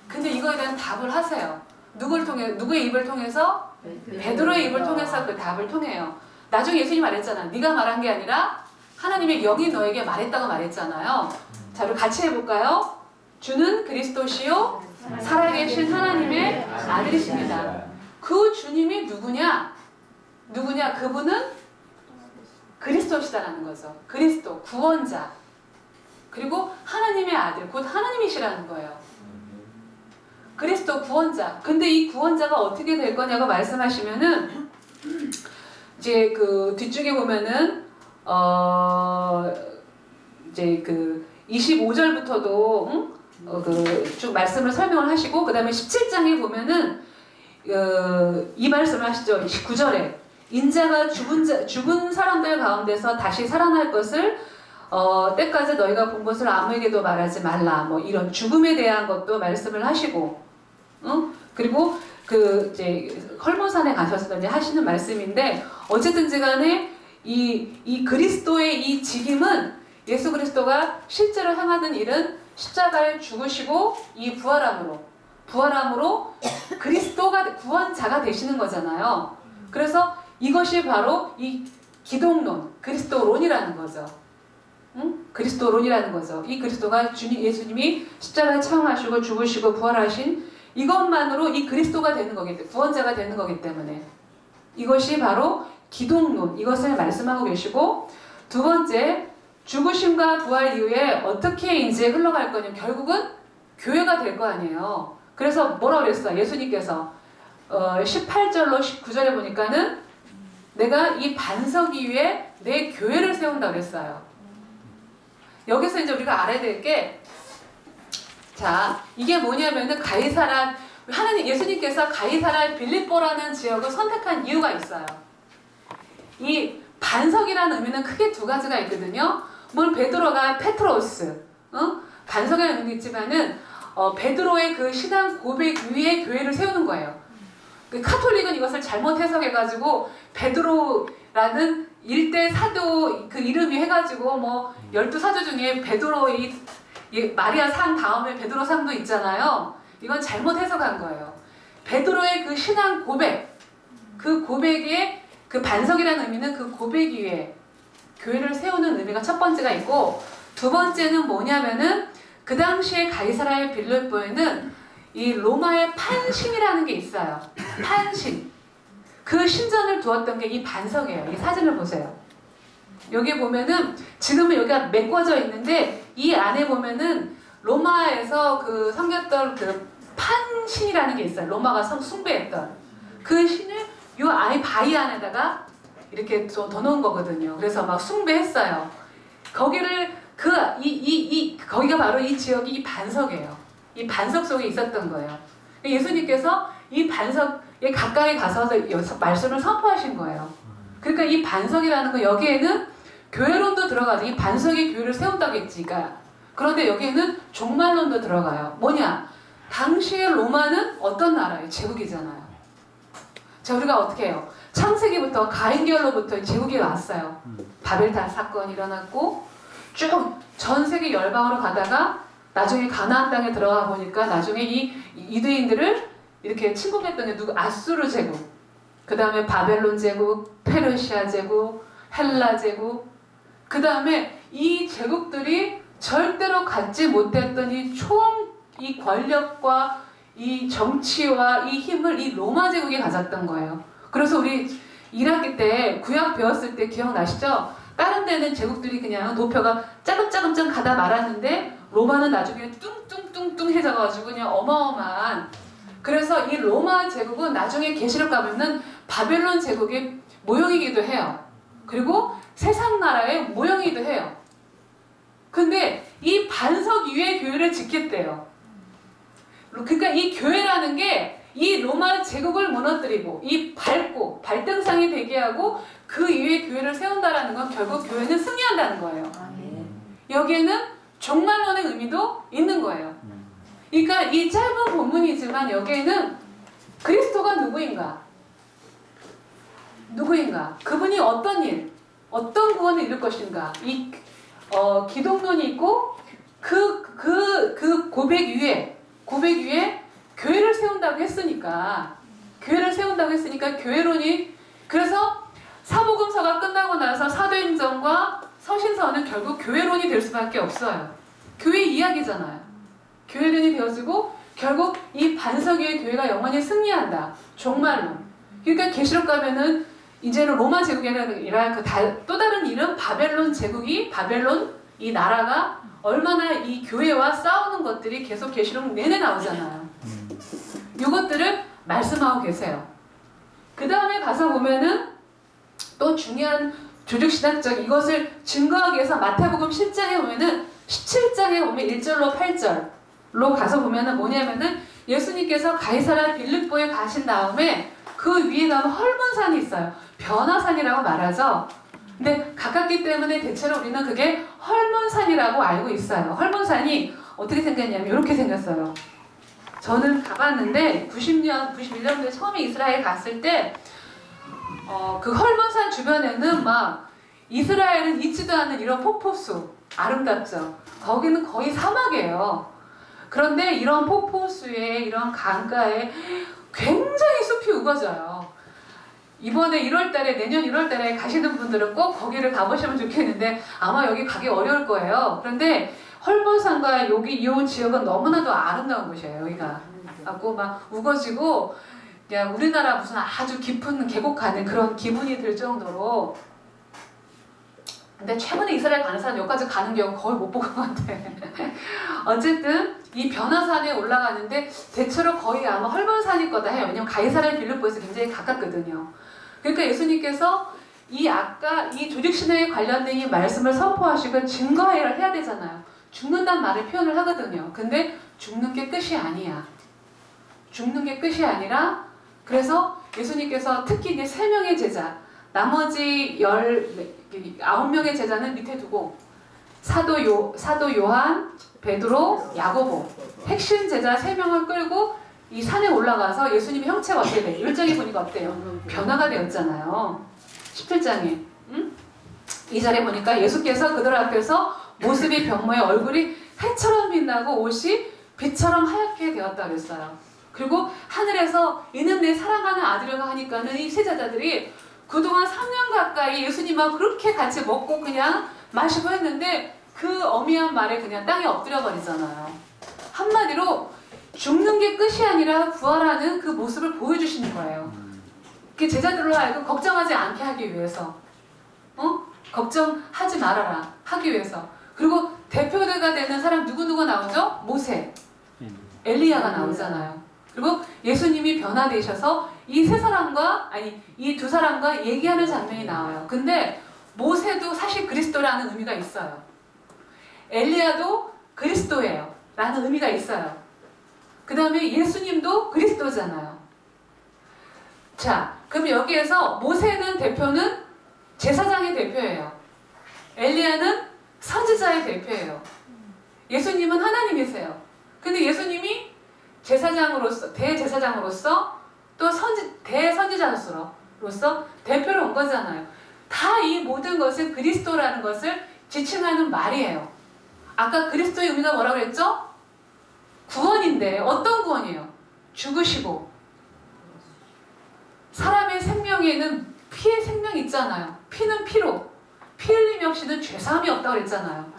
근데 이거에 대한 답을 하세요. 누구의 입을 통해서? 베드로의 입을 통해서 그 답을 통해요. 나중에 예수님이 말했잖아. 네가 말한 게 아니라 하나님의 영이 너에게 말했다고 말했잖아요. 자, 우리 같이 해볼까요? 주는 그리스도시요 살아계신 하나님의 아들이십니다. 그 주님이 누구냐? 그분은 그리스도시다라는 거죠. 그리스도, 구원자. 그리고 하나님의 아들, 곧 하나님이시라는 거예요. 그리스도 구원자. 근데 이 구원자가 어떻게 될 거냐고 말씀하시면은 이제 그 뒤쪽에 보면은 이제 그 25절부터도 그 쭉 말씀을 설명을 하시고, 그 다음에 17장에 보면은 이 말씀을 하시죠. 19절에 인자가 죽은 사람들 가운데서 다시 살아날 것을 때까지 너희가 본 것을 아무에게도 말하지 말라. 뭐 이런 죽음에 대한 것도 말씀을 하시고, 그리고 그 이제 헐몬산에 가셔서 이제 하시는 말씀인데, 어쨌든지간에 이 그리스도의 이 직임은 예수 그리스도가 실제로 행하는 일은 십자가에 죽으시고 이 부활함으로 그리스도가 구원자가 되시는 거잖아요. 그래서 이것이 바로 이 기독론, 그리스도론이라는 거죠. 그리스도론이라는 거죠. 이 그리스도가 예수님이 십자가에 체험하시고 죽으시고 부활하신 이것만으로 이 그리스도가 되는 거기 때문에, 구원자가 되는 거기 때문에 이것이 바로 기독론, 이것을 말씀하고 계시고, 두 번째, 죽으심과 부활 이후에 어떻게 이제 흘러갈 거냐면 결국은 교회가 될 거 아니에요. 그래서 뭐라 그랬어요? 예수님께서 18절로 19절에 보니까는 내가 이 반석 위에 내 교회를 세운다고 그랬어요. 여기서 이제 우리가 알아야 될 게, 자, 이게 뭐냐면은 예수님께서 가이사라 빌립보라는 지역을 선택한 이유가 있어요. 이 반석이라는 의미는 크게 두 가지가 있거든요. 물론 베드로가 페트로스, 반석이라는 의미 있지만은 베드로의 그 신앙 고백 위에 교회를 세우는 거예요. 그 카톨릭은 이것을 잘못 해석해가지고 베드로라는 일대 사도 그 이름이 해가지고 뭐 12사도 중에 베드로의 마리아 상 다음에 베드로 상도 있잖아요. 이건 잘못 해석한 거예요. 베드로의 그 신앙 고백, 그 고백에 그 반석이라는 의미는 그 고백 위에 교회를 세우는 의미가 첫 번째가 있고, 두 번째는 뭐냐면은 그 당시에 가이사라의 빌립보에는 이 로마의 판신이라는 게 있어요. 판신. 그 신전을 두었던 게 이 반석이에요. 이 사진을 보세요. 여기 보면은 지금은 여기가 메꿔져 있는데 이 안에 보면은 로마에서 그 섬겼던 그 판신이라는 게 있어요. 로마가 숭배했던 그 신을 요 아이 바위 안에다가 이렇게 더 넣은 거거든요. 그래서 막 숭배했어요. 거기를 거기가 바로 이 지역이 이 반석이에요. 이 반석 속에 있었던 거예요. 예수님께서 이 반석에 가까이 가서 말씀을 선포하신 거예요. 그러니까 이 반석이라는 거 여기에는 교회론도 들어가죠. 이 반석이 교회를 세운다고 했지가. 그런데 여기에는 종말론도 들어가요. 뭐냐? 당시의 로마는 어떤 나라예요? 제국이잖아요. 자, 우리가 어떻게 해요? 창세기부터 가인계열로부터 제국이 왔어요. 바벨탑 사건이 일어났고 쭉 전 세계 열방으로 가다가 나중에 가나안 땅에 들어가 보니까 나중에 이 유대인들을 이렇게 침공했던 게 누구? 아수르 제국, 그 다음에 바벨론 제국, 페르시아 제국, 헬라 제국, 그 다음에 이 제국들이 절대로 갖지 못했던 이 권력과 이 정치와 이 힘을 이 로마 제국이 가졌던 거예요. 그래서 우리 1학기 때 구약 배웠을 때 기억나시죠? 다른 데는 제국들이 그냥 노표가 짜금짜금 가다 말았는데 로마는 나중에 뚱뚱뚱뚱 해져가지고 그냥 어마어마한. 그래서 이 로마 제국은 나중에 계시록 가면은 바벨론 제국의 모형이기도 해요. 그리고 세상 나라의 모형이기도 해요. 근데 이 반석 위에 교회를 짓겠대요. 그러니까 이 교회라는 게 이 로마 제국을 무너뜨리고 이 발등상이 되게 하고 그 위에 교회를 세운다라는 건 결국 교회는 승리한다는 거예요. 여기에는 종말론의 의미도 있는 거예요. 그러니까 이 짧은 본문이지만 여기에는 그리스도가 누구인가? 그분이 어떤 일, 어떤 구원을 이룰 것인가? 이 기독론이 있고 그 고백 위에 교회를 세운다고 했으니까 교회론이. 그래서 사복음서가 끝나고 나서 사도행전과 서신서는 결국 교회론이 될 수밖에 없어요. 교회 이야기잖아요. 교회론이 되어지고 결국 이 반석 위의 교회가 영원히 승리한다. 종말론. 그러니까 계시록 가면은 이제는 로마 제국이 아니라 또 다른 이름 바벨론 제국이, 바벨론 이 나라가 얼마나 이 교회와 싸우는 것들이 계속 계시록 내내 나오잖아요. 이것들을 말씀하고 계세요. 그 다음에 가서 보면은 또 중요한 조직신학적 이것을 증거하기 위해서 마태복음 10장에 보면은 17장에 보면 1절로 8절로 가서 보면은 뭐냐면은 예수님께서 가이사랴 빌립보에 가신 다음에 그 위에 가면 헐몬산이 있어요. 변화산이라고 말하죠. 근데 가깝기 때문에 대체로 우리는 그게 헐몬산이라고 알고 있어요. 헐몬산이 어떻게 생겼냐면 이렇게 생겼어요. 저는 가봤는데 91년도에 처음에 이스라엘 갔을 때 그 헐몬산 주변에는 막 이스라엘은 있지도 않은 이런 폭포수, 아름답죠. 거기는 거의 사막이에요. 그런데 이런 폭포수에 이런 강가에 굉장히 숲이 우거져요. 이번에 1월달에 내년 1월달에 가시는 분들은 꼭 거기를 가보시면 좋겠는데 아마 여기 가기 어려울 거예요. 그런데 헐몬산과 여기 이 지역은 너무나도 아름다운 곳이에요. 여기가 갖고 막 우거지고 그냥 우리나라 무슨 아주 깊은 계곡 가는 그런 기분이 들 정도로. 근데 최근에 이스라엘 가는 사람 여기까지 가는 경우 거의 못 본 것 같아. 어쨌든 이 변화산에 올라가는데 대체로 거의 아마 헐몬산일 거다 해요. 왜냐면 가이사랴 빌립보에서 굉장히 가깝거든요. 그러니까 예수님께서 아까 이 조직신앙에 관련된 이 말씀을 선포하시고 증거를 해야 되잖아요. 죽는다는 말을 표현을 하거든요. 근데 죽는 게 끝이 아니야. 죽는 게 끝이 아니라 그래서 예수님께서 특히 이제 3명의 제자, 나머지 9명의 제자는 밑에 두고 사도 요한, 베드로, 야고보 핵심 제자 3명을 끌고 이 산에 올라가서 예수님의 형체가 어떻게 돼요? 1장에 보니까 어때요? 변화가 되었잖아요. 17장에. 이 자리에 보니까 예수께서 그들 앞에서 모습이 변모해 얼굴이 해처럼 빛나고 옷이 빛처럼 하얗게 되었다 그랬어요. 그리고 하늘에서 이는 내 사랑하는 아들이라 하니까는 이 세자자들이 그동안 3년 가까이 예수님하고 그렇게 같이 먹고 그냥 마시고 했는데 그 어미한 말에 그냥 땅에 엎드려 버리잖아요. 한마디로 죽는 게 끝이 아니라 부활하는 그 모습을 보여주시는 거예요. 그 제자들로 하여금 걱정하지 않게 하기 위해서, 걱정하지 말아라 하기 위해서. 그리고 대표가 되는 사람 누구누구 나오죠? 모세, 엘리야가 나오잖아요. 그리고 예수님이 변화되셔서 이 세 사람과 아니 이 두 사람과 얘기하는 장면이 나와요. 근데 모세도 사실 그리스도라는 의미가 있어요. 엘리야도 그리스도예요 라는 의미가 있어요. 그 다음에 예수님도 그리스도잖아요. 자, 그럼 여기에서 모세는 대표는 제사장의 대표예요. 엘리야는 선지자의 대표예요. 예수님은 하나님이세요. 근데 예수님이 제사장으로서, 대제사장으로서 또 대선지자로서 대표로 온 거잖아요. 다 이 모든 것은 그리스도라는 것을 지칭하는 말이에요. 아까 그리스도의 의미가 뭐라고 그랬죠? 구원인데 어떤 구원이에요? 죽으시고 사람의 생명에는 피의 생명이 있잖아요. 피는 피로, 피 흘림 없이는 죄사함이 없다고 그랬잖아요.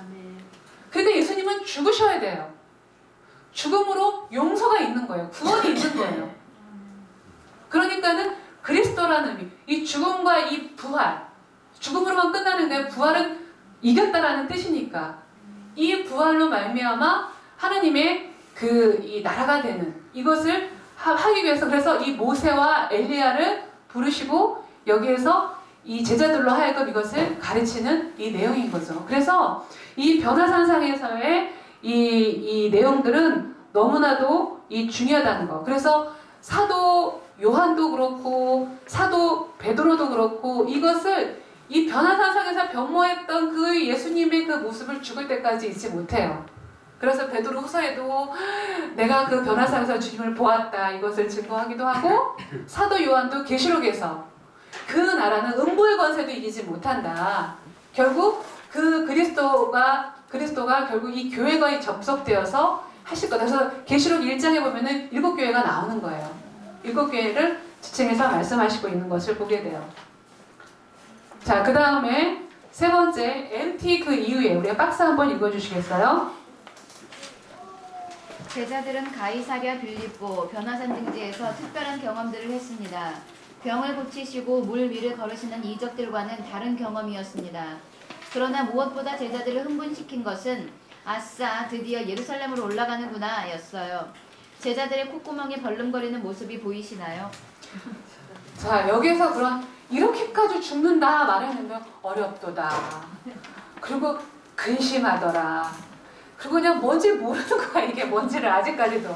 그런데 예수님은 죽으셔야 돼요. 죽음으로 용서가 있는 거예요. 구원이 있는 거예요. 그러니까는 그리스도라는 의미, 이 죽음과 이 부활, 죽음으로만 끝나는 게 부활은 이겼다라는 뜻이니까 이 부활로 말미암아 하나님의 이 나라가 되는 이것을 하기 위해서 그래서 이 모세와 엘리야를 부르시고 여기에서 이 제자들로 하여금 이것을 가르치는 이 내용인 거죠. 그래서 이 변화산상에서의 이 내용들은 너무나도 이 중요하다는 거. 그래서 사도 요한도 그렇고 사도 베드로도 그렇고 이것을 이 변화산상에서 변모했던 그 예수님의 그 모습을 죽을 때까지 잊지 못해요. 그래서 베드로 후서에도 내가 그 변화산에서 주님을 보았다 이것을 증거하기도 하고 사도 요한도 계시록에서 그 나라는 음부의 권세도 이기지 못한다. 결국 그 그리스도가 결국 이 교회가 접속되어서 하실 거다. 그래서 계시록 1장에 보면은 7교회가 나오는 거예요. 7교회를 지칭해서 말씀하시고 있는 것을 보게 돼요. 자, 그 다음에 세 번째 MT 그 이후에 우리가 박스 한번 읽어주시겠어요? 제자들은 가이사랴 빌립보 변화산 등지에서 특별한 경험들을 했습니다. 병을 고치시고 물 위를 걸으시는 이적들과는 다른 경험이었습니다. 그러나 무엇보다 제자들을 흥분시킨 것은 아싸 드디어 예루살렘으로 올라가는구나 였어요. 제자들의 콧구멍이 벌름거리는 모습이 보이시나요? 자, 여기에서 그런 이렇게까지 죽는다 말했는데 어렵도다. 그리고 근심하더라. 그리고 그냥 뭔지 모르는 거야. 이게 뭔지를 아직까지도.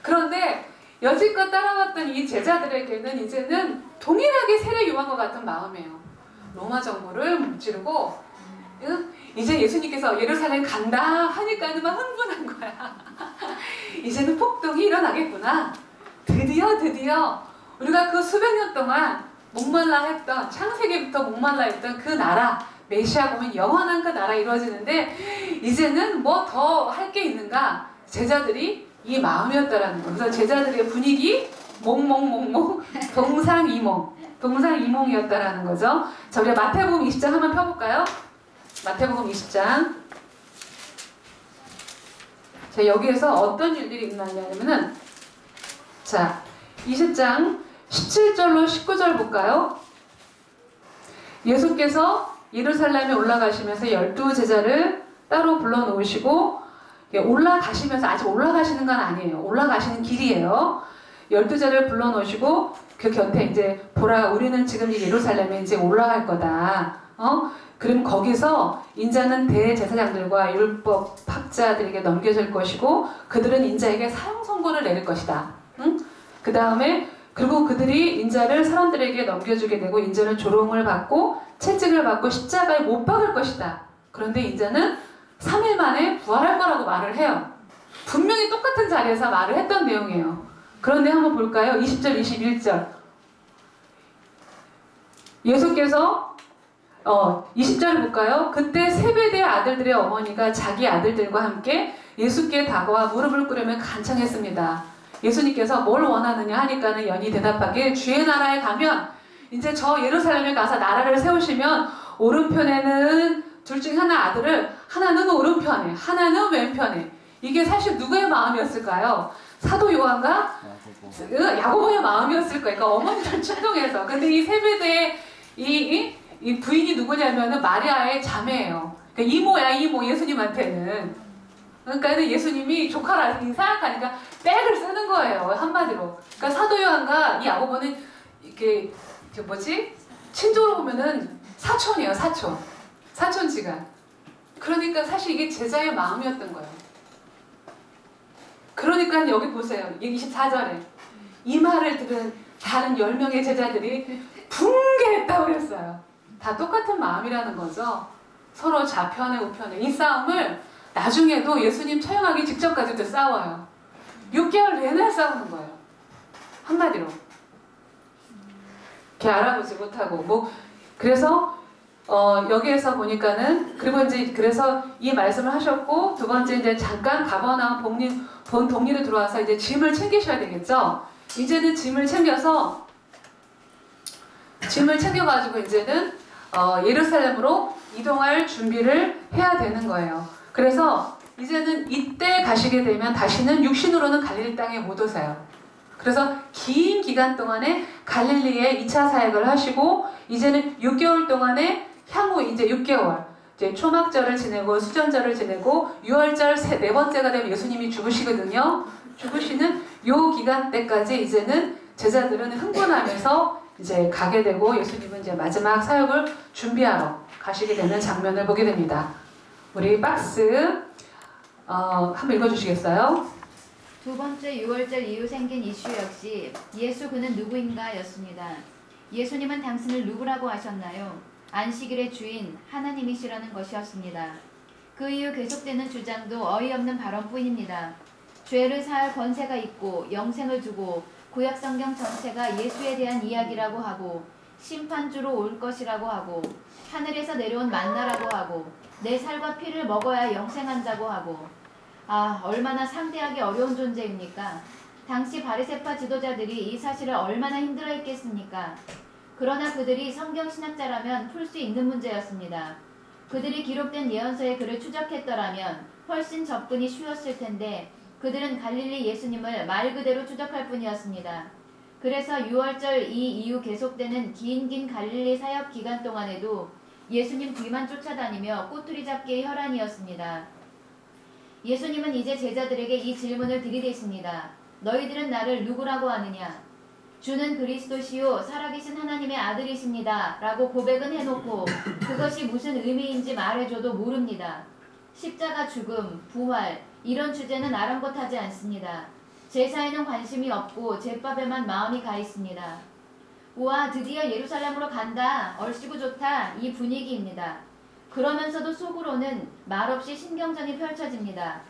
그런데 여지껏 따라왔던 이 제자들에게는 이제는 동일하게 세례 요한과 같은 마음이에요. 로마 정부를 무찌르고 이제 예수님께서 예루살렘 간다 하니까는 막 흥분한 거야. 이제는 폭동이 일어나겠구나. 드디어 우리가 그 수백 년 동안 목말라 했던 창세기부터 목말라 했던 그 나라 메시아 보면 영원한 그 나라 이루어지는데 이제는 뭐 더 할 게 있는가? 제자들이 이 마음이었다라는 거. 그래서 제자들의 분위기 몽몽몽몽 동상이몽이었다라는 거죠. 자, 우리 마태복음 20장 한번 펴볼까요? 마태복음 20장. 자, 여기에서 어떤 일들이 일어나냐면은 자, 20장 17절로 19절 볼까요? 예수께서 예루살렘에 올라가시면서 12제자를 따로 불러놓으시고 올라가시면서 아직 올라가시는 건 아니에요. 올라가시는 길이에요. 12제자를 불러놓으시고 그 곁에 이제 보라 우리는 지금 예루살렘에 이제 올라갈 거다. 그럼 거기서 인자는 대제사장들과 율법 학자들에게 넘겨질 것이고 그들은 인자에게 사형 선고를 내릴 것이다. 그 다음에 그리고 그들이 인자를 사람들에게 넘겨주게 되고 인자는 조롱을 받고 채찍을 받고 십자가에 못 박을 것이다. 그런데 인자는 3일 만에 부활할 거라고 말을 해요. 분명히 똑같은 자리에서 말을 했던 내용이에요. 그런데 한번 볼까요? 20절, 21절. 예수께서 20절을 볼까요? 그때 세베대의 아들들의 어머니가 자기 아들들과 함께 예수께 다가와 무릎을 꿇으며 간청했습니다. 예수님께서 뭘 원하느냐 하니까는 연히 대답하길 주의 나라에 가면 이제 저 예루살렘에 가서 나라를 세우시면 오른편에는 둘 중에 하나 아들을 하나는 오른편에 하나는 왼편에 이게 사실 누구의 마음이었을까요? 사도 요한과 야고보의 마음이었을 거예요. 그러니까 어머니를 충동해서. 근데 이 세베대의 이 부인이 누구냐면은 마리아의 자매예요. 그러니까 이모야 이모 예수님한테는. 그러니까 예수님이 조카라 생각하니까 백을 쓰는 거예요 한마디로. 그러니까 사도 요한과 이 야고보는 이렇게 친족으로 보면은 사촌이에요 사촌지간. 그러니까 사실 이게 제자의 마음이었던 거예요. 그러니까 여기 보세요 24절에 이 말을 들은 다른 10명의 제자들이 붕괴했다고 그랬어요. 다 똑같은 마음이라는 거죠. 서로 좌편에 우편에. 이 싸움을 나중에도 예수님 처형하기 직전까지도 싸워요. 6개월 내내 싸우는 거예요. 한마디로. 이렇게 알아보지 못하고. 그래서 여기에서 보니까는 그리고 이제 그래서 이 말씀을 하셨고 두 번째 이제 잠깐 가버나움 본 동리로 들어와서 이제 짐을 챙기셔야 되겠죠. 이제는 짐을 챙겨가지고 이제는 예루살렘으로 이동할 준비를 해야 되는 거예요. 그래서 이제는 이때 가시게 되면 다시는 육신으로는 갈릴리 땅에 못 오세요. 그래서 긴 기간 동안에 갈릴리에 2차 사역을 하시고 이제는 6개월 동안에 향후 이제 6개월 이제 초막절을 지내고 수전절을 지내고 6월절 네 번째가 되면 예수님이 죽으시거든요. 죽으시는 요 기간 때까지 이제는 제자들은 흥분하면서 이제 가게 되고 예수님은 이제 마지막 사역을 준비하러 가시게 되는 장면을 보게 됩니다. 우리 박스 한번 읽어주시겠어요? 두 번째 6월절 이후 생긴 이슈 역시 예수 그는 누구인가 였습니다. 예수님은 당신을 누구라고 하셨나요? 안식일의 주인 하나님이시라는 것이었습니다. 그 이후 계속되는 주장도 어이없는 발언뿐입니다. 죄를 사할 권세가 있고 영생을 두고 구약 성경 전체가 예수에 대한 이야기라고 하고 심판주로 올 것이라고 하고 하늘에서 내려온 만나라고 하고 내 살과 피를 먹어야 영생한다고 하고 얼마나 상대하기 어려운 존재입니까? 당시 바리새파 지도자들이 이 사실을 얼마나 힘들어했겠습니까? 그러나 그들이 성경신학자라면 풀 수 있는 문제였습니다. 그들이 기록된 예언서의 글을 추적했더라면 훨씬 접근이 쉬웠을 텐데 그들은 갈릴리 예수님을 말 그대로 추적할 뿐이었습니다. 그래서 6월절 이후 계속되는 긴 갈릴리 사역 기간 동안에도 예수님 뒤만 쫓아다니며 꼬투리 잡기의 혈안이었습니다. 예수님은 이제 제자들에게 이 질문을 들이대십니다. 너희들은 나를 누구라고 하느냐? 주는 그리스도시요 살아계신 하나님의 아들이십니다. 라고 고백은 해놓고 그것이 무슨 의미인지 말해줘도 모릅니다. 십자가 죽음, 부활 이런 주제는 아랑곳하지 않습니다. 제사에는 관심이 없고 제밥에만 마음이 가 있습니다. 우와 드디어 예루살렘으로 간다. 얼씨구 좋다. 이 분위기입니다. 그러면서도 속으로는 말없이 신경전이 펼쳐집니다.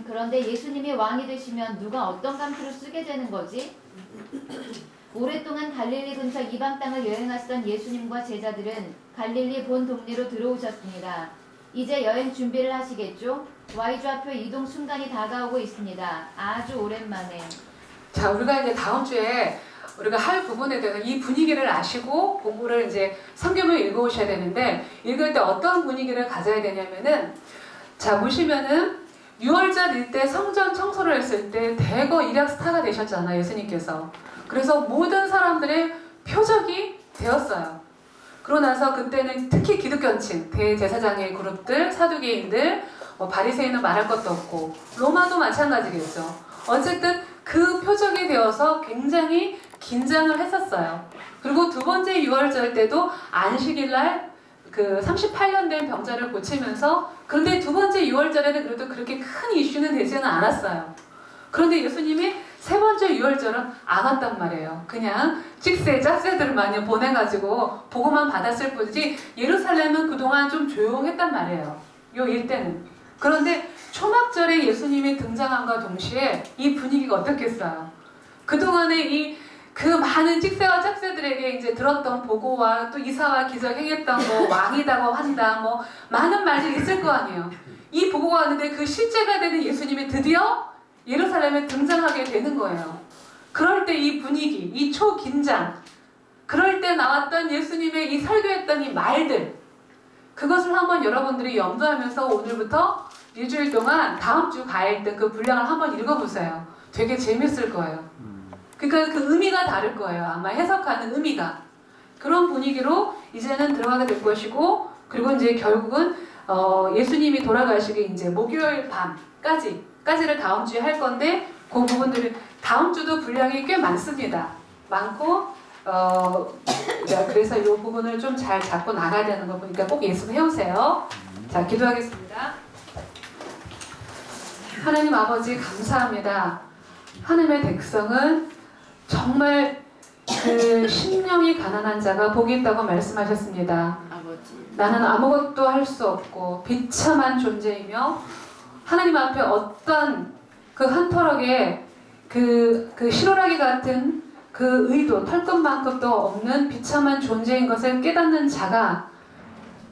그런데 예수님이 왕이 되시면 누가 어떤 감투를 쓰게 되는 거지? 오랫동안 갈릴리 근처 이방 땅을 여행하시던 예수님과 제자들은 갈릴리 본 동네로 들어오셨습니다. 이제 여행 준비를 하시겠죠? Y좌표 이동 순간이 다가오고 있습니다. 아주 오랜만에. 자, 우리가 이제 다음 주에 우리가 할 부분에 대해서 이 분위기를 아시고 공부를 이제 성경을 읽어오셔야 되는데 읽을 때 어떤 분위기를 가져야 되냐면은 자 보시면은 6월절 때 성전 청소를 했을 때 대거 일약 스타가 되셨잖아요 예수님께서. 그래서 모든 사람들의 표적이 되었어요. 그러고 나서 그때는 특히 기득권층 대제사장의 그룹들 사두개인들 바리새인은 말할 것도 없고 로마도 마찬가지겠죠. 어쨌든 그 표적이 되어서 굉장히 긴장을 했었어요. 그리고 두 번째 6월절 때도 안식일날 그 38년 된 병자를 고치면서 그런데 두 번째 6월절에는 그래도 그렇게 큰 이슈는 되지는 않았어요. 그런데 예수님이 세 번째 6월절은 안 왔단 말이에요. 그냥 찍새 짝새들을 많이 보내가지고 보고만 받았을 뿐이지 예루살렘은 그동안 좀 조용했단 말이에요. 요 일때는. 그런데 초막절에 예수님이 등장함과 동시에 이 분위기가 어떻겠어요? 그동안에 그 많은 찍새와 짝새들에게 이제 들었던 보고와 또 이사와 기적 행했던 뭐 왕이다고 한다 뭐 많은 말들이 있을 거 아니에요. 이 보고가 왔는데 그 실제가 되는 예수님이 드디어 예루살렘에 등장하게 되는 거예요. 그럴 때 이 분위기, 이 초긴장, 그럴 때 나왔던 예수님의 이 설교했던 이 말들, 그것을 한번 여러분들이 염두하면서 오늘부터 일주일 동안 다음 주 가일 때 그 분량을 한번 읽어보세요. 되게 재밌을 거예요. 그러니까 그 의미가 다를 거예요. 아마 해석하는 의미가. 그런 분위기로 이제는 들어가게 될 것이고, 그리고 이제 결국은 예수님이 돌아가시기 이제 목요일 밤까지를 다음 주에 할 건데 그 부분들은 다음 주도 분량이 꽤 많습니다. 많고 그래서 이 부분을 좀 잘 잡고 나가야 되는 거 보니까 꼭 예습해 오세요. 자, 기도하겠습니다. 하나님 아버지 감사합니다. 하나님의 백성은 정말 그 심령이 가난한 자가 복이 있다고 말씀하셨습니다. 나는 아무것도 할 수 없고 비참한 존재이며 하나님 앞에 어떤 그 한터럭에 그 실오라기 같은 그 의도 털끝만큼도 없는 비참한 존재인 것을 깨닫는 자가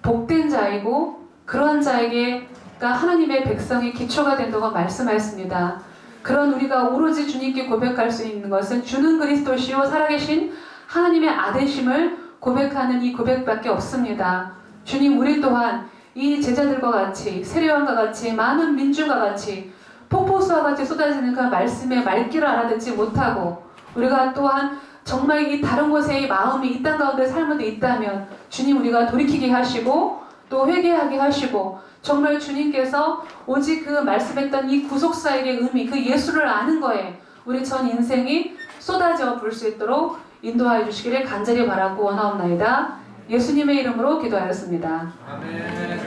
복된 자이고 그런 자에게가 하나님의 백성의 기초가 된다고 말씀하였습니다. 그런 우리가 오로지 주님께 고백할 수 있는 것은 주는 그리스도시요 살아계신 하나님의 아들심을 고백하는 이 고백밖에 없습니다. 주님, 우리 또한 이 제자들과 같이 세례요한과 같이 많은 민중과 같이 폭포수와 같이 쏟아지는 그 말씀의 말귀를 알아듣지 못하고 우리가 또한 정말 이 다른 곳에 이 마음이 이 땅 가운데 삶은 데 있다면 주님, 우리가 돌이키게 하시고 또 회개하게 하시고 정말 주님께서 오직 그 말씀했던 이 구속사역의 의미, 그 예수를 아는 거에 우리 전 인생이 쏟아져 볼 수 있도록 인도하여 주시기를 간절히 바라고 원하옵나이다. 예수님의 이름으로 기도하였습니다. 아멘.